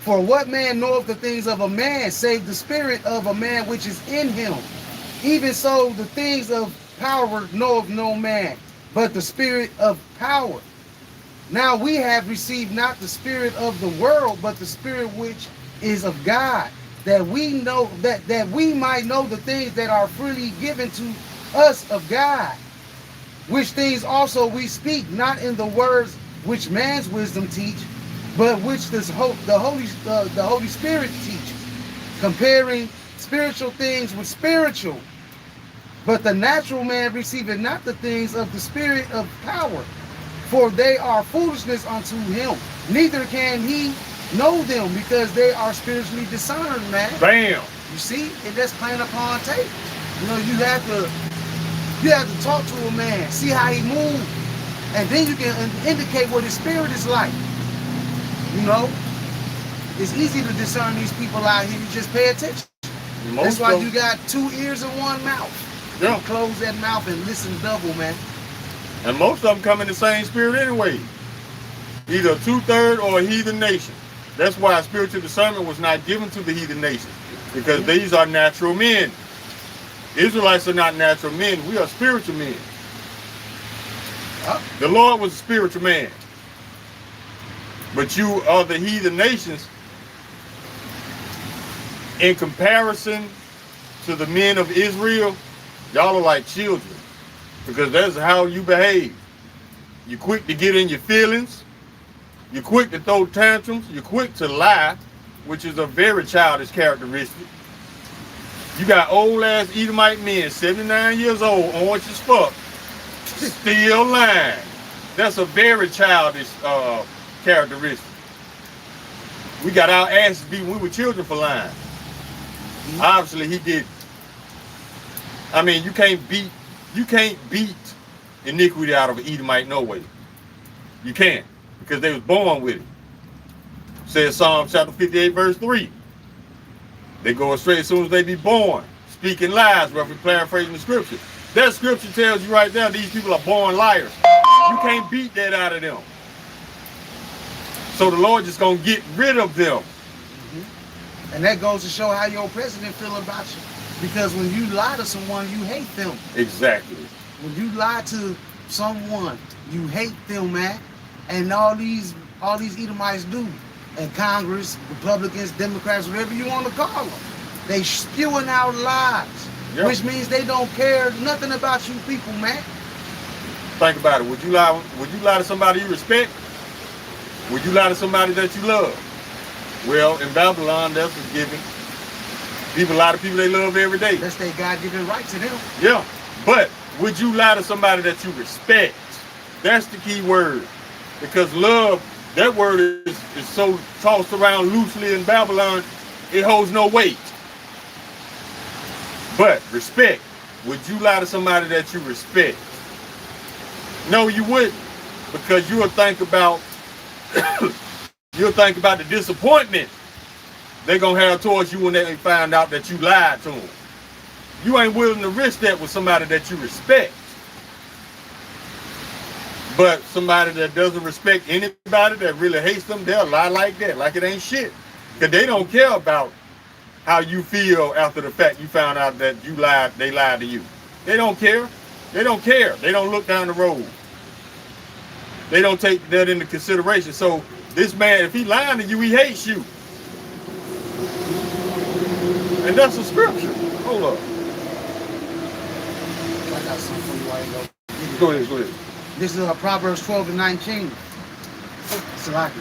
For what man knoweth the things of a man, save the spirit of a man which is in him? Even so, the things of power knoweth no man, but the spirit of power. Now we have received not the spirit of the world, but the spirit which is of God, that we know that we might know the things that are freely given to us of God, which things also we speak, not in the words which man's wisdom teach, but which the Holy Spirit teaches, comparing spiritual things with spiritual. But the natural man receiveth not the things of the spirit of power, for they are foolishness unto him. Neither can he know them, because they are spiritually discerned, man. Bam. You see, and that's playing upon tape. You know, you have to talk to a man, see how he moves, and then you can indicate what his spirit is like. You know, it's easy to discern these people out here. You just pay attention. That's why you got 2 ears and 1 mouth. Yeah. You close that mouth and listen double, man. And most of them come in the same spirit anyway. Either a 2/3 or a heathen nation. That's why spiritual discernment was not given to the heathen nation, because these are natural men. Israelites are not natural men. We are spiritual men. The Lord was a spiritual man. But you are the heathen nations. In comparison to the men of Israel, y'all are like children, because that's how you behave. You're quick to get in your feelings. You're quick to throw tantrums. You're quick to lie, which is a very childish characteristic. You got old ass Edomite men, 79 years old, orange as fuck, still lying. That's a very childish characteristic. We got our asses beat when we were children for lying. Obviously he didn't. I mean, you can't beat iniquity out of an Edomite, no way. You can't, because they was born with it. Says Psalm chapter 58, verse 3. They go astray as soon as they be born, speaking lies, roughly paraphrasing the scripture. That scripture tells you right now, these people are born liars. You can't beat that out of them. So the Lord just gonna get rid of them. And that goes to show how your president feel about you. Because when you lie to someone, you hate them. Exactly. When you lie to someone, you hate them, man. And all these Edomites do. And Congress, Republicans, Democrats, whatever you want to call them. They spewing out lies. Yep. Which means they don't care nothing about you people, man. Think about it. Would you lie to somebody you respect? Would you lie to somebody that you love? Well, in Babylon, that's a given. People lie to people they love every day. That's their God-given right to them. Yeah, but would you lie to somebody that you respect? That's the key word. Because love, that word is so tossed around loosely in Babylon, it holds no weight. But respect, would you lie to somebody that you respect? No, you wouldn't. Because you'll think about the disappointment they're gonna have towards you when they find out that you lied to them. You ain't willing to risk that with somebody that you respect. But somebody that doesn't respect anybody, that really hates them, they'll lie like that, like it ain't shit. Because they don't care about how you feel after the fact you found out that you lied, they lied to you. They don't care. They don't care. They don't look down the road. They don't take that into consideration. So this man, if he lying to you, he hates you. And that's a scripture. Hold up. I got something for you while you go. Go ahead. This is Proverbs 12 and 19. Salaki.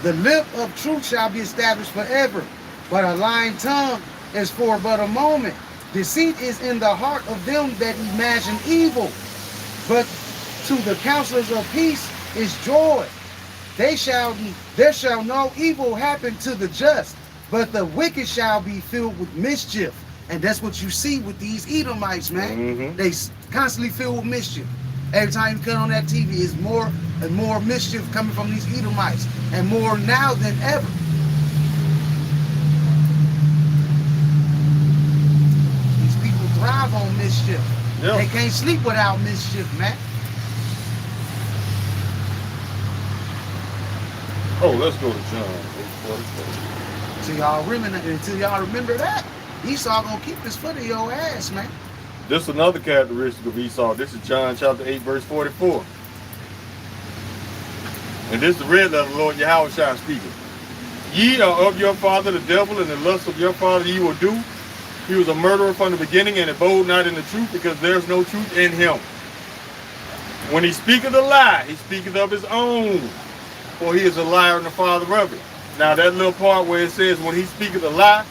The lip of truth shall be established forever, but a lying tongue is for but a moment. Deceit is in the heart of them that imagine evil, but to the counselors of peace is joy. There shall no evil happen to the just, but the wicked shall be filled with mischief. And that's what you see with these Edomites, man. Mm-hmm. They constantly filled with mischief. Every time you cut on that TV, is more and more mischief coming from these Edomites, and more now than ever. These people thrive on mischief. Yep. They can't sleep without mischief, man. Oh, let's go to John 8:44. Until y'all remember that, Esau gonna keep his foot in your ass, man. This is another characteristic of Esau. This is John chapter 8, verse 44. And this is the red letter, Lord Yahweh shall speaking. Ye are of your father the devil, and the lust of your father ye will do. He was a murderer from the beginning, and abode not in the truth, because there is no truth in him. When he speaketh a lie, he speaketh of his own, for he is a liar and the father of it. Now that little part where it says, when he speaketh a lie,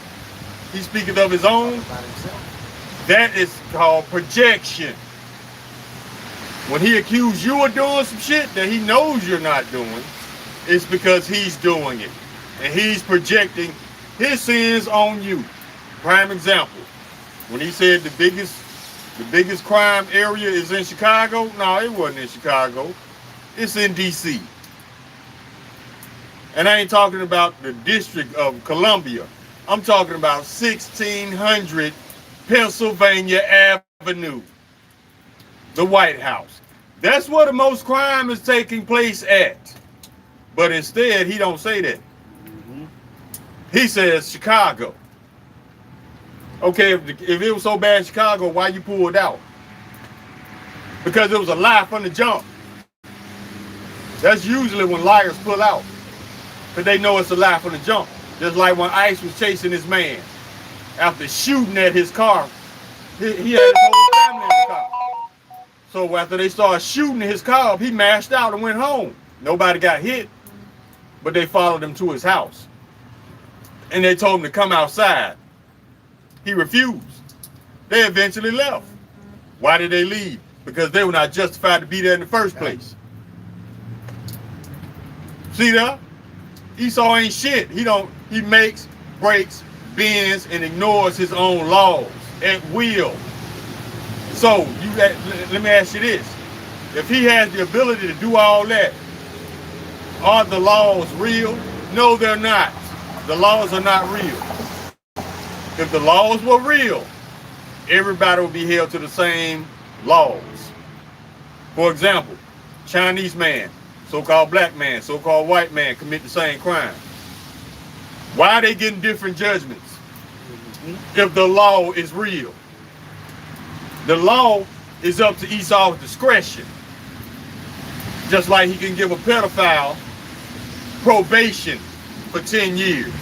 he speaketh of his own, that is called projection. When he accused you of doing some shit that he knows you're not doing, it's because he's doing it. And he's projecting his sins on you. Prime example, when he said the biggest crime area is in Chicago, no, it wasn't in Chicago. It's in DC. And I ain't talking about the District of Columbia. I'm talking about 1600 Pennsylvania Avenue, the White House. That's where the most crime is taking place at. But instead, he don't say that. Mm-hmm. He says Chicago. Okay, if it was so bad in Chicago, why you pulled out? Because it was a lie from the jump. That's usually when liars pull out, because they know it's a lie from the jump. Just like when ICE was chasing this man after shooting at his car. He had his whole family in the car. So after they started shooting his car up, he mashed out and went home. Nobody got hit, but they followed him to his house. And they told him to come outside. He refused. They eventually left. Why did they leave? Because they were not justified to be there in the first place. See that? Esau ain't shit. He makes, breaks, bends, and ignores his own laws at will. So let me ask you this. If he has the ability to do all that, Are the laws real? No, they're not. The laws are not real. If the laws were real, everybody would be held to the same laws. For example, Chinese man, so-called black man, so-called white man commit the same crime. Why are they getting different judgments if the law is real? The law is up to Esau's discretion. Just like he can give a pedophile probation for 10 years.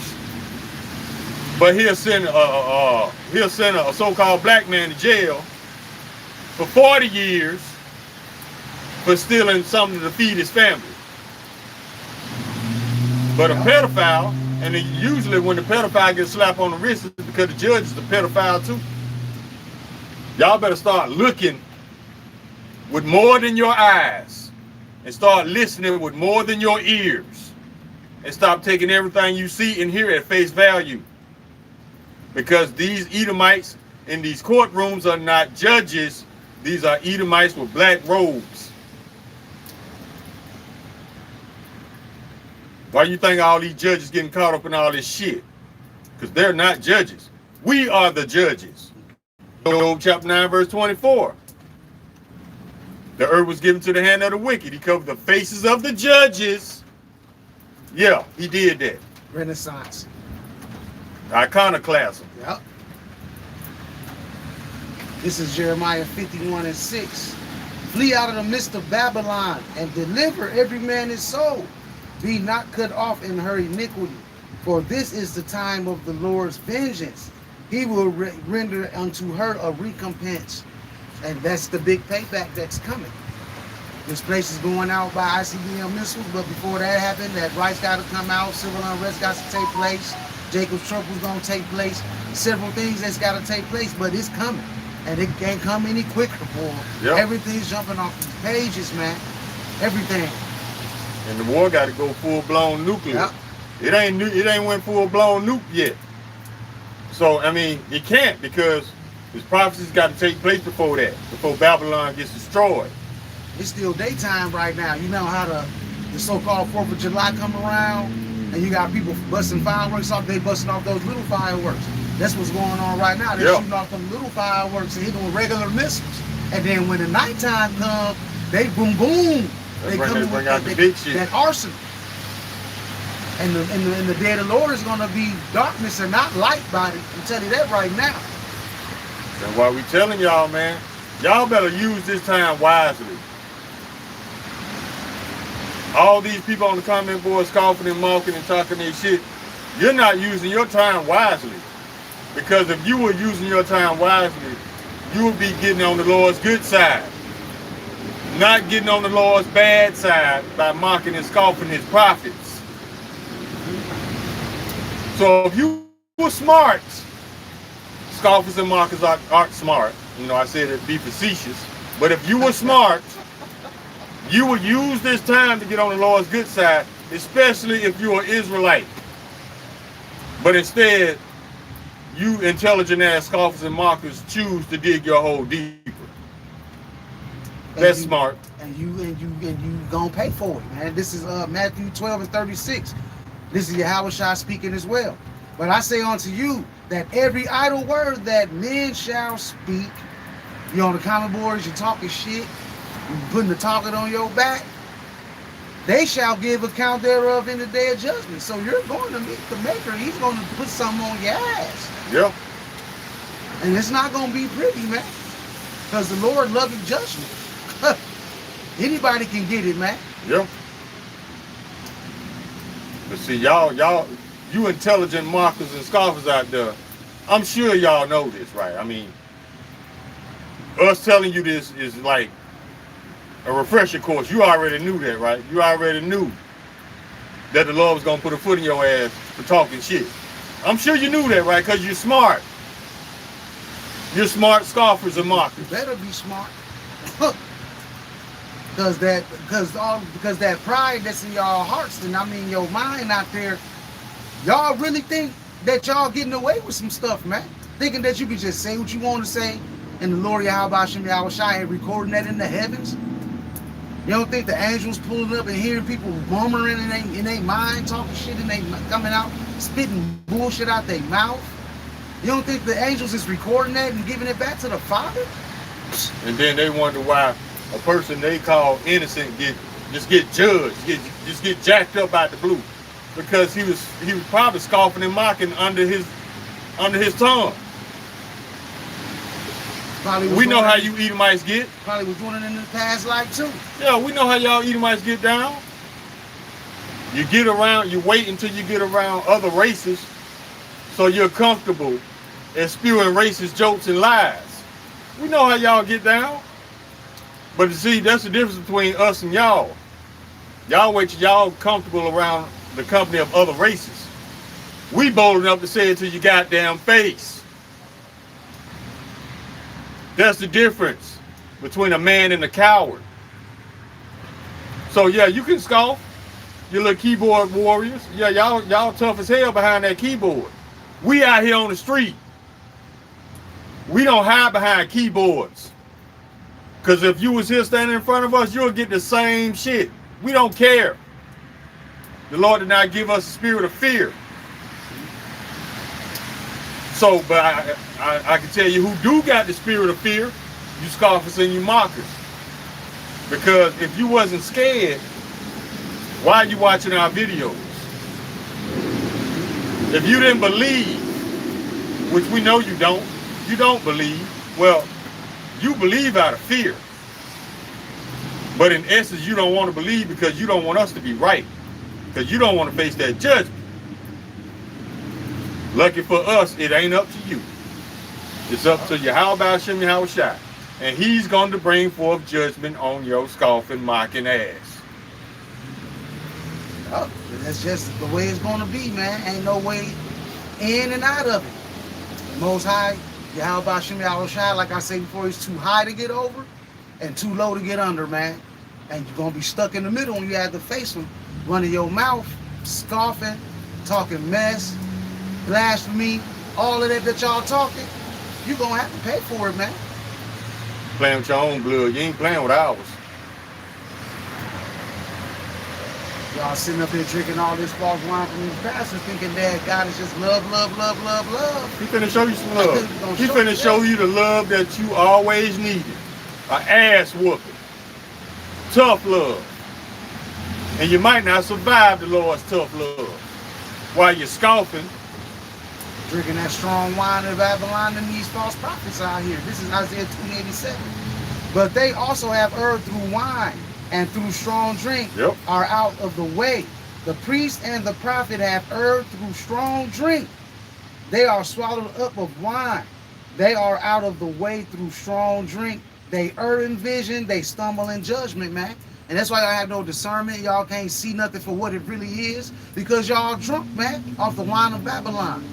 But he'll send a so-called black man to jail for 40 years for stealing something to feed his family. But a pedophile, and usually when the pedophile gets slapped on the wrist, it's because the judge is a pedophile too. Y'all better start looking with more than your eyes and start listening with more than your ears and stop taking everything you see and hear at face value. Because these Edomites in these courtrooms are not judges. These are Edomites with black robes. Why do you think all these judges getting caught up in all this shit? Because they're not judges. We are the judges. Job chapter 9 verse 24. The earth was given to the hand of the wicked. He covered the faces of the judges. Yeah, he did that. Renaissance. Iconoclasm. Yep. This is Jeremiah 51:6. Flee out of the midst of Babylon and deliver every man his soul. Be not cut off in her iniquity, for this is the time of the Lord's vengeance. He will render unto her a recompense. And that's the big payback that's coming. This place is going out by ICBM missiles, but before that happened, that rights got to come out, civil unrest got to take place, Jacob's trouble is going to take place, several things that's got to take place, but it's coming. And it can't come any quicker, boy. Yep. Everything's jumping off these pages, man. Everything. And the war got to go full-blown nuclear. Yep. It ain't went full-blown nuke yet. So, I mean, it can't, because this prophecy's got to take place before that, before Babylon gets destroyed. It's still daytime right now. You know how the so-called 4th of July come around, and you got people busting fireworks off. They busting off those little fireworks. That's what's going on right now. They're shooting off them little fireworks and hitting with regular missiles. And then when the nighttime comes, they boom boom. They come in with the big shit. That arsenal. And the day of the Lord is going to be darkness and not light, body. I'm telling you that right now. That's why we telling y'all, man. Y'all better use this time wisely. All these people on the comment boards coughing and mocking and talking their shit, you're not using your time wisely. Because if you were using your time wisely, you would be getting on the Lord's good side. Not getting on the Lord's bad side by mocking and scoffing his prophets. So if you were smart, scoffers and mockers aren't smart. You know, I said it'd be facetious. But if you were smart, you would use this time to get on the Lord's good side, especially if you're an Israelite. But instead, you intelligent ass scoffers and mockers choose to dig your hole deeper. That's smart. And you gonna pay for it, man. This is Matthew 12:36. This is Yahushua speaking as well. But I say unto you that every idle word that men shall speak, you're on the comment boards, you're talking shit, you're putting the target on your back, they shall give account thereof in the day of judgment. So you're going to meet the maker, and he's going to put something on your ass. Yep. And it's not going to be pretty, man. Because the Lord loving judgment. Anybody can get it, man. Yep. But see, y'all, you intelligent mockers and scoffers out there, I'm sure y'all know this, right? I mean, us telling you this is like a refresher course. You already knew that, right? You already knew that the Lord was going to put a foot in your ass for talking shit. I'm sure you knew that, right? Because you're smart. You're smart scoffers and mockers. You better be smart. Because that pride that's in y'all hearts, and I mean your mind out there, y'all really think that y'all getting away with some stuff, man. Thinking that you can just say what you want to say, and the Lord Yahweh Shem Yahweh Shai recording that in the heavens. You don't think the angels pulling up and hearing people murmuring in their mind, talking shit, and they coming out, spitting bullshit out their mouth? You don't think the angels is recording that and giving it back to the Father? And then they wonder why a person they call innocent just get judged, just get jacked up out the blue, because he was probably scoffing and mocking under his tongue. We know how you Edomites get. Probably was doing it in the past life too. Yeah, we know how y'all Edomites get down. You wait until you get around other races, so you're comfortable in spewing racist jokes and lies. We know how y'all get down. But you see, that's the difference between us and y'all. Y'all wait till y'all comfortable around the company of other races. We bold enough to say it to your goddamn face. That's the difference between a man and a coward. So yeah, you can scoff, you little keyboard warriors. Yeah, y'all tough as hell behind that keyboard. We out here on the street. We don't hide behind keyboards. Because if you was here standing in front of us, you'll get the same shit. We don't care. The Lord did not give us a spirit of fear. So, but I can tell you who do got the spirit of fear, you scoffers and you mockers. Because if you wasn't scared, why are you watching our videos? If you didn't believe, which we know you don't believe, well, you believe out of fear. But in essence, you don't want to believe because you don't want us to be right. Because you don't want to face that judgment. Lucky for us, it ain't up to you. It's up to Yahweh Shem Yahushua. And he's going to bring forth judgment on your scoffing, mocking ass. Oh, that's just the way it's going to be, man. Ain't no way in and out of it. The Most High, Yahweh Shem Yahushua, like I said before, he's too high to get over and too low to get under, man. And you're going to be stuck in the middle when you have to face him, running your mouth, scoffing, talking mess, blasphemy, all of that y'all talking. You're going to have to pay for it, man. Playing with your own blood. You ain't playing with ours. Y'all sitting up here drinking all this false wine from these pastors thinking that God is just love, love, love, love, love. He finna show you some love. He finna show you the love that you always needed. An ass whooping. Tough love. And you might not survive the Lord's tough love while you're scoffing. Drinking that strong wine of Babylon and these false prophets out here. This is Isaiah 2:87. But they also have erred through wine and through strong drink are out of the way. The priest and the prophet have erred through strong drink. They are swallowed up of wine. They are out of the way through strong drink. They err in vision. They stumble in judgment, man. And that's why y'all have no discernment. Y'all can't see nothing for what it really is. Because y'all drunk, man, off the wine of Babylon.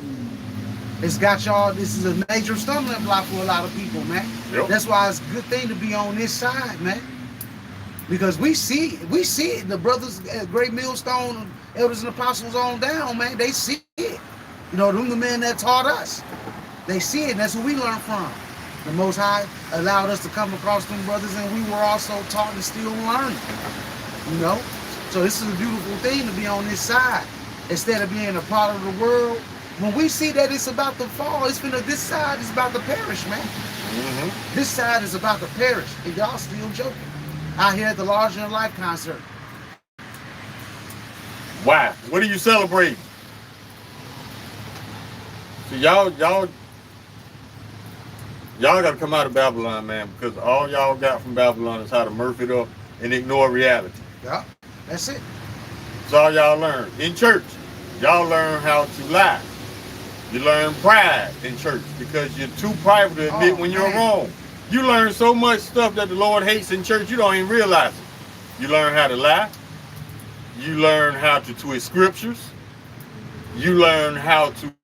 It's got y'all, this is a major stumbling block for a lot of people, man. That's why it's a good thing to be on this side, man. Because we see it. The brothers at Great Millstone, elders and apostles on down, man, they see it. You know, them the men that taught us. They see it, and that's what we learn from. The Most High allowed us to come across them brothers, and we were also taught and still learning. You know? So this is a beautiful thing to be on this side. Instead of being a part of the world, when we see that it's about to fall, this side is about to perish, man. This side is about to perish, and y'all still joking. Out here at the Larger Than Life concert. Why? What are you celebrating? So y'all gotta come out of Babylon, man, because all y'all got from Babylon is how to murph it up and ignore reality. Yeah, that's it. That's all y'all learn. In church, y'all learn how to lie. You learn pride in church because you're too prideful to admit when you're wrong. You learn so much stuff that the Lord hates in church, you don't even realize it. You learn how to lie. You learn how to twist scriptures. You learn how to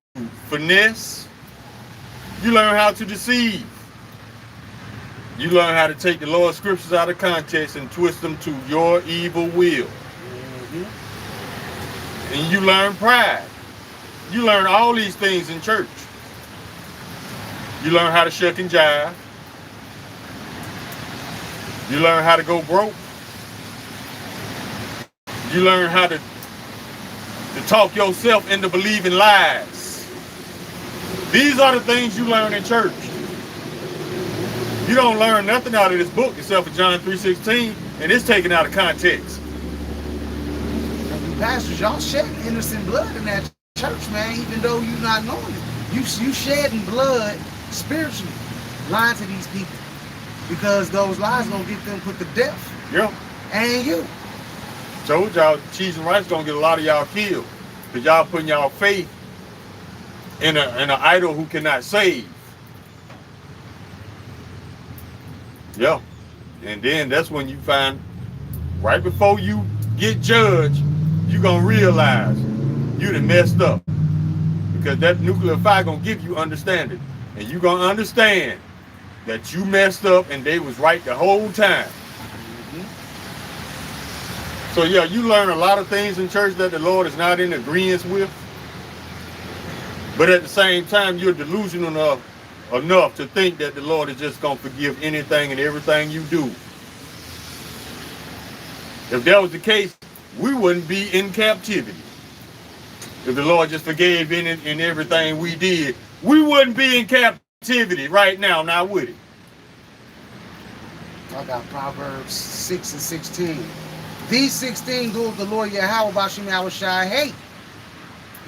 finesse. You learn how to deceive. You learn how to take the Lord's scriptures out of context and twist them to your evil will. And you learn pride. You learn all these things in church. You learn how to shuck and jive. You learn how to go broke. You learn how to talk yourself into believing lies. These are the things you learn in church. You don't learn nothing out of this book except for John 3:16, and it's taken out of context. Pastors, y'all shedding innocent blood in that church, man, even though you're not knowing it. You shedding blood spiritually, lying to these people, because those lies gonna get them put to death. Yeah. And you. Told y'all, cheese and rice gonna get a lot of y'all killed, because y'all putting y'all faith in an idol who cannot save. Yeah. And then that's when you find, right before you get judged, you're gonna realize you done messed up, because that nuclear fire gonna give you understanding, and you gonna understand that you messed up and they was right the whole time. So yeah, you learn a lot of things in church that the Lord is not in agreement with, but at the same time you're delusional enough to think that the Lord is just gonna forgive anything and everything you do. If that was the case, we wouldn't be in captivity. If the Lord just forgave any and everything we did, we wouldn't be in captivity right now, would it? I got Proverbs 6:16. These 16 doeth the Lord Yahweh Bashim Yahushai hate.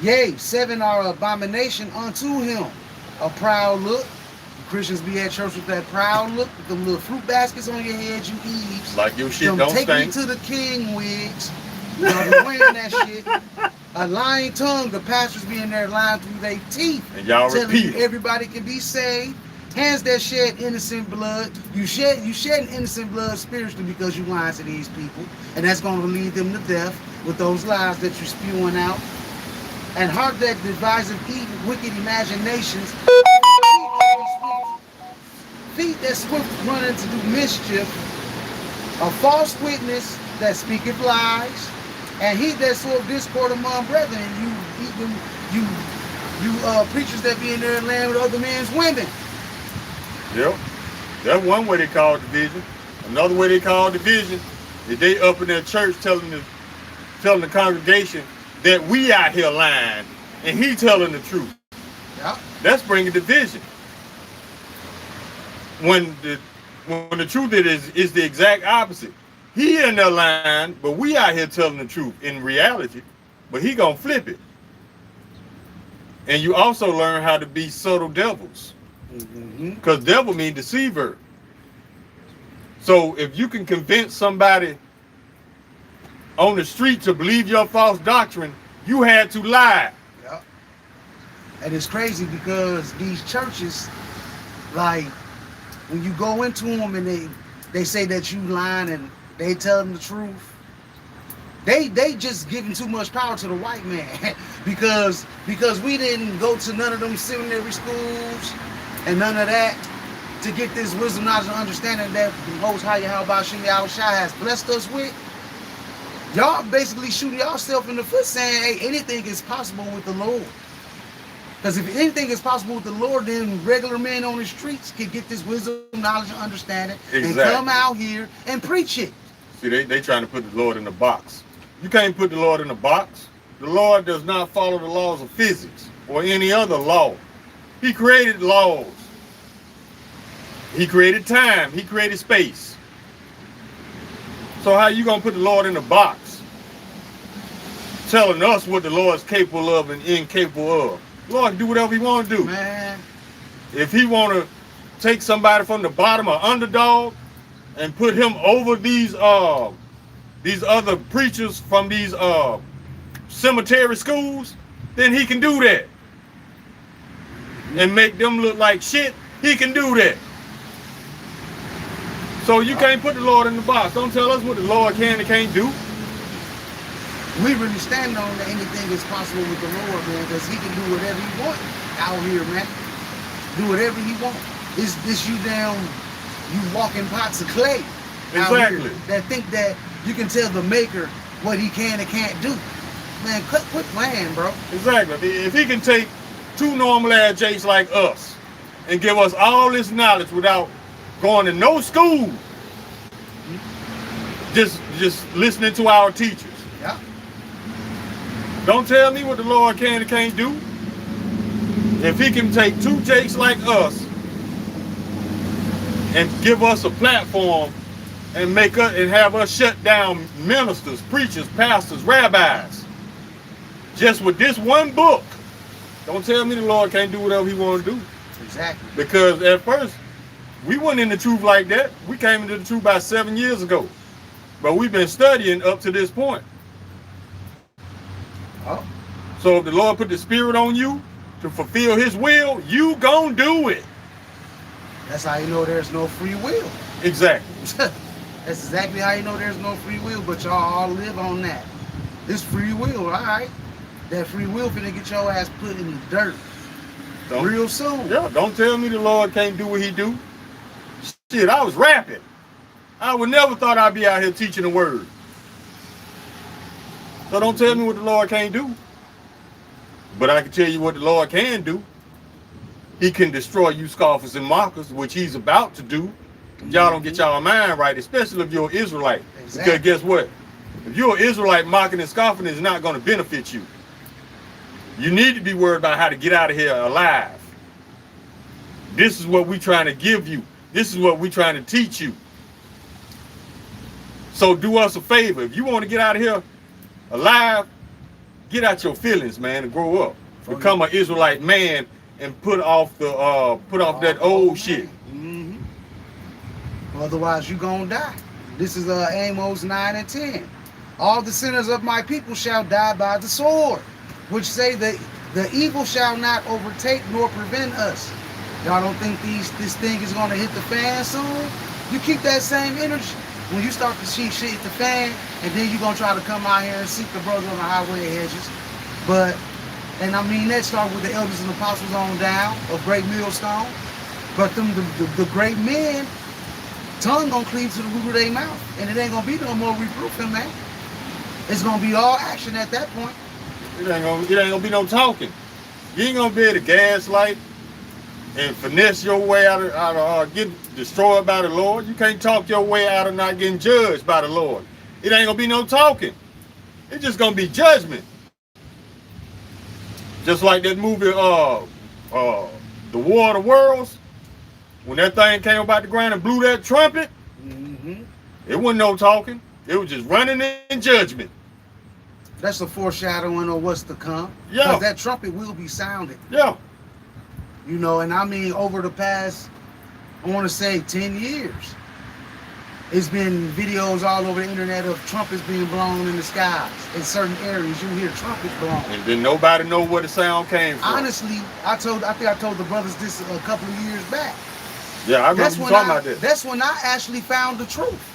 Yea, 7 are abomination unto him. A proud look. Christians be at church with that proud look, with them little fruit baskets on your head, you Eves. Like your shit them don't take stink. me to the king wigs. Y'all be wearing that shit. A lying tongue, the pastors be in there lying through their teeth. And y'all telling repeat you everybody can be saved. Hands that shed innocent blood. You shedding innocent blood spiritually because you lying to these people. And that's going to lead them to death with those lies that you're spewing out. And heart that deviseth evil, wicked imaginations. Feet that swift running to do mischief. A false witness that speaketh lies. And he that soweth discord among brethren. You preachers that be in there and land with other men's women. Yep. That's one way they call division. Another way they call division is they up in their church telling the congregation that we out here lying and he telling the truth. Yep. That's bringing division. When the truth is the exact opposite. He in there lying, but we out here telling the truth in reality, but he gonna flip it. And you also learn how to be subtle devils. Because devil means deceiver. So if you can convince somebody on the street to believe your false doctrine, you had to lie. Yep. And it's crazy because these churches, like, when you go into them and they say that you lying and they tell them the truth, they just giving too much power to the white man because we didn't go to none of them seminary schools and none of that to get this wisdom, knowledge, and understanding that the Most High Yahweh Shai has blessed us with. Y'all basically shooting yourself in the foot saying, hey, anything is possible with the Lord. Because if anything is possible with the Lord, then regular men on the streets can get this wisdom, knowledge, and understanding and come out here and preach it. See, they trying to put the Lord in a box. You can't put the Lord in a box. The Lord does not follow the laws of physics or any other law. He created laws. He created time. He created space. So how you gonna put the Lord in a box, telling us what the Lord is capable of and incapable of? The Lord can do whatever he want to do. Man. If he want to take somebody from the bottom or underdog and put him over these other preachers from these cemetery schools, then he can do that. And make them look like shit, he can do that. So you can't put the Lord in the box. Don't tell us what the Lord can and can't do. We really stand on that anything is possible with the Lord, man, because he can do whatever he wants out here, man. Do whatever he wants. It's this you walking pots of clay out Exactly. here that think that you can tell the maker what he can and can't do. Man, quit playing, bro. Exactly. If he can take two normal ass Jakes like us and give us all this knowledge without going to no school, just listening to our teachers Yeah. Don't tell me what the Lord can and can't do. If he can take two jakes like us and give us a platform and make us and have us shut down ministers, preachers, pastors, rabbis, just with this one book, don't tell me the Lord can't do whatever he want to do. Exactly. Because at first, we weren't in the truth like that. We came into the truth about 7 years ago. But we've been studying up to this point. Oh. So if the Lord put the spirit on you to fulfill his will, you gonna do it. That's how you know there's no free will. Exactly. That's exactly how you know there's no free will, but y'all all live on that. This free will, all right? That free will finna get your ass put in the dirt real soon. Yeah, don't tell me the Lord can't do what he do. Shit, I was rapping. I would never thought I'd be out here teaching the word. So don't tell me what the Lord can't do. But I can tell you what the Lord can do. He can destroy you scoffers and mockers, which he's about to do. Y'all don't get y'all mind right, especially if you're an Israelite. Exactly. Because guess what? If you're an Israelite, mocking and scoffing is not going to benefit you. You need to be worried about how to get out of here alive. This is what we're trying to give you. This is what we're trying to teach you. So do us a favor. If you want to get out of here alive, get out your feelings, man, and grow up. Become an Israelite man and put off that old shit. Mm-hmm. Otherwise, you gonna die. This is Amos 9 and 10. All the sinners of my people shall die by the sword, which say that the evil shall not overtake nor prevent us. Y'all don't think this thing is gonna hit the fan soon? You keep that same energy. When you start to see shit hit the fan, and then you're gonna try to come out here and seek the brothers on the highway hedges. And I mean that start with the elders and apostles on down of Great Millstone. But the great men, tongue gonna cleave to the roof of their mouth, and it ain't gonna be no more reproofing, man. It's gonna be all action at that point. It ain't gonna be no talking. You ain't gonna be able to gaslight and finesse your way out of getting destroyed by the Lord. You can't talk your way out of not getting judged by the Lord. It ain't gonna be no talking. It's just gonna be judgment. Just like that movie, The War of the Worlds, when that thing came about the ground and blew that trumpet, it wasn't no talking. It was just running in judgment. That's a foreshadowing of what's to come. Yeah. Because that trumpet will be sounded. Yeah. You know, and I mean, over the past, I want to say 10 years, it's been videos all over the internet of trumpets being blown in the skies. In certain areas, you hear trumpets blown. And then nobody know where the sound came from. Honestly, I think I told the brothers this a couple of years back. Yeah, I remember you talking about this. That's when I actually found the truth.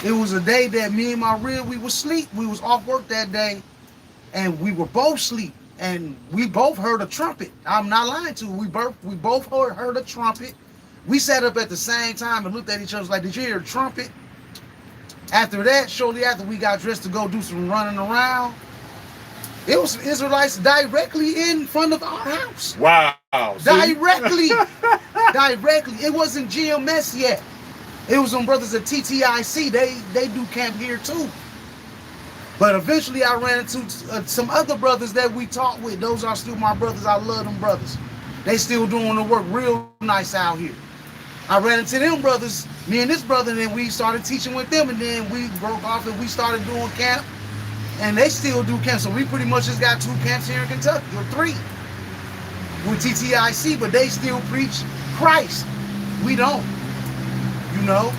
It was a day that me and my rib, we was asleep. We was off work that day, and we were both asleep. And we both heard a trumpet. I'm not lying to you. We both heard a trumpet. We sat up at the same time and looked at each other like, did you hear a trumpet? After that, shortly after, we got dressed to go do some running around. It was Israelites directly in front of our house. Wow. Directly. Directly. It wasn't GMS yet. It was some brothers at TTIC. They do camp here too. But eventually I ran into some other brothers that we taught with. Those are still my brothers. I love them brothers. They still doing the work real nice out here. I ran into them brothers, me and this brother, and then we started teaching with them, and then we broke off and we started doing camp. And they still do camp. So we pretty much just got 2 camps here in Kentucky, or 3. With TTIC, but they still preach Christ. We don't. You know?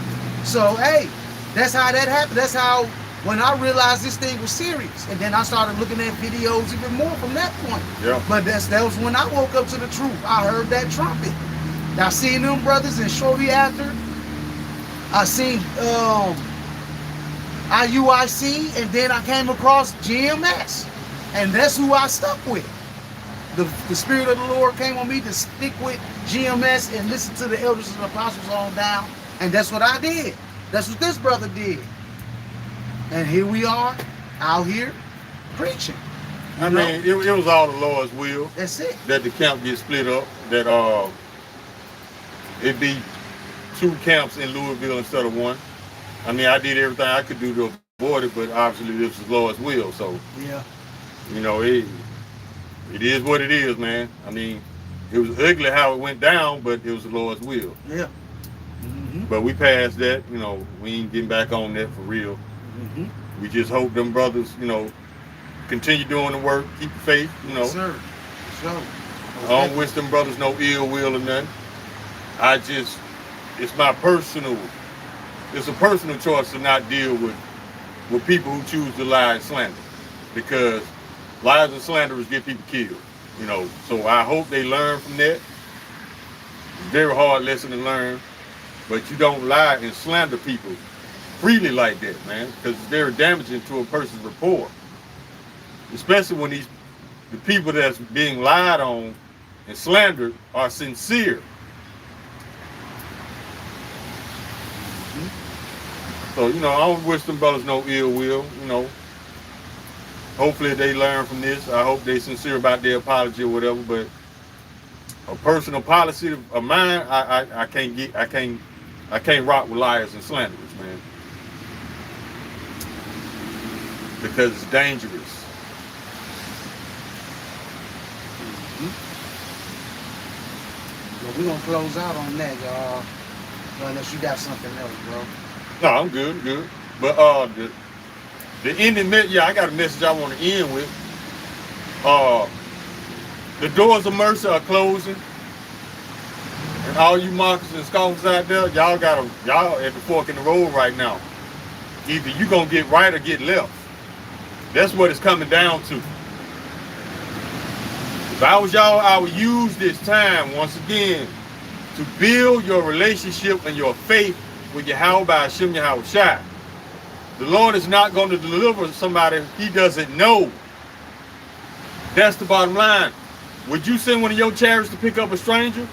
So hey, that's how that happened. That's how when I realized this thing was serious. And then I started looking at videos even more from that point. Yeah. But that was when I woke up to the truth. I heard that trumpet. I seen them brothers, and shortly after, I seen IUIC, and then I came across GMS. And that's who I stuck with. The Spirit of the Lord came on me to stick with GMS and listen to the elders and apostles on down. And that's what I did. That's what this brother did. And here we are, out here, preaching. I mean, it was all the Lord's will. That's it. That the camp get split up. That it be 2 camps in Louisville instead of 1. I mean, I did everything I could do to avoid it, but obviously this is Lord's will. So, Yeah. you know, it is what it is, man. I mean, it was ugly how it went down, but it was the Lord's will. Yeah. Mm-hmm. But we passed that, you know, we ain't getting back on that for real. Mm-hmm. We just hope them brothers, you know, continue doing the work, keep the faith, you know. Yes, sir. So, I don't wish them brothers no ill will or nothing. It's a personal choice to not deal with people who choose to lie and slander, because lies and slanderers get people killed, you know. So I hope they learn from that. It's a very hard lesson to learn, but you don't lie and slander people freely like that, man, because it's very damaging to a person's rapport, especially when the people that's being lied on and slandered are sincere. So, you know, I don't wish them brothers no ill will, you know. Hopefully they learn from this. I hope they sincere about their apology or whatever, but a personal policy of mine, I can't rock with liars and slanderers, man. Because it's dangerous. Well, we're gonna close out on that, y'all. Unless you got something else, bro. No, I'm good. But the ending, yeah, I got a message I want to end with. The doors of mercy are closing, and all you mockers and scoffers out there, y'all at the fork in the road right now. Either you gonna get right or get left. That's what it's coming down to. If I was y'all, I would use this time once again to build your relationship and your faith with Yahweh by Hashem Yahweh Shai. The Lord is not going to deliver somebody he doesn't know. That's the bottom line. Would you send one of your chariots to pick up a stranger?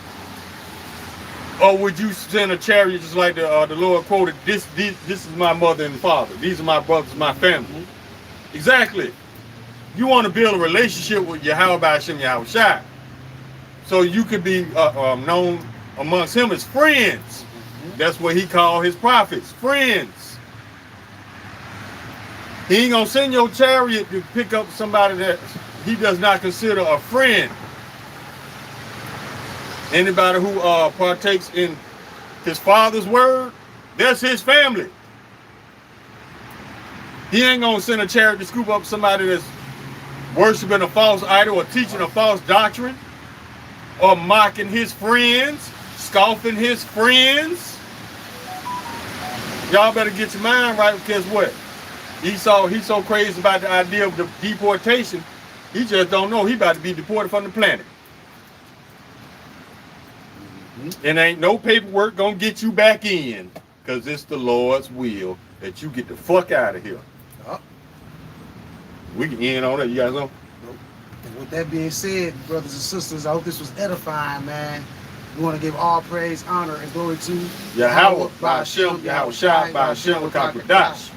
Or would you send a chariot just like the Lord quoted, this is my mother and father. These are my brothers, my family. Exactly. You want to build a relationship with Yahweh by Hashem Yahweh Shai, so you could be known amongst him as friends. That's what he called his prophets, friends. He ain't gonna send your chariot to pick up somebody that he does not consider a friend. Anybody who partakes in his father's word, that's his family. He ain't gonna send a chariot to scoop up somebody that's worshiping a false idol or teaching a false doctrine or mocking his friends, scoffing his friends. Y'all better get your mind right, because what? He's so crazy about the idea of the deportation, he just don't know he about to be deported from the planet. And ain't no paperwork gonna get you back in, because it's the Lord's will that you get the fuck out of here. We can end on that. You guys know? And with that being said, brothers and sisters, I hope this was edifying, man. We want to give all praise, honor, and glory to Yahweh, by Hashem, Yahweh Shai, by Hashem, Wakakadash.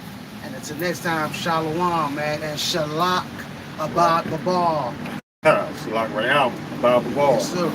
And until next time, Shalom, man, and CHAAZAQ GABAR. Shalak Rayam, Bob the Ball. Yes, sir.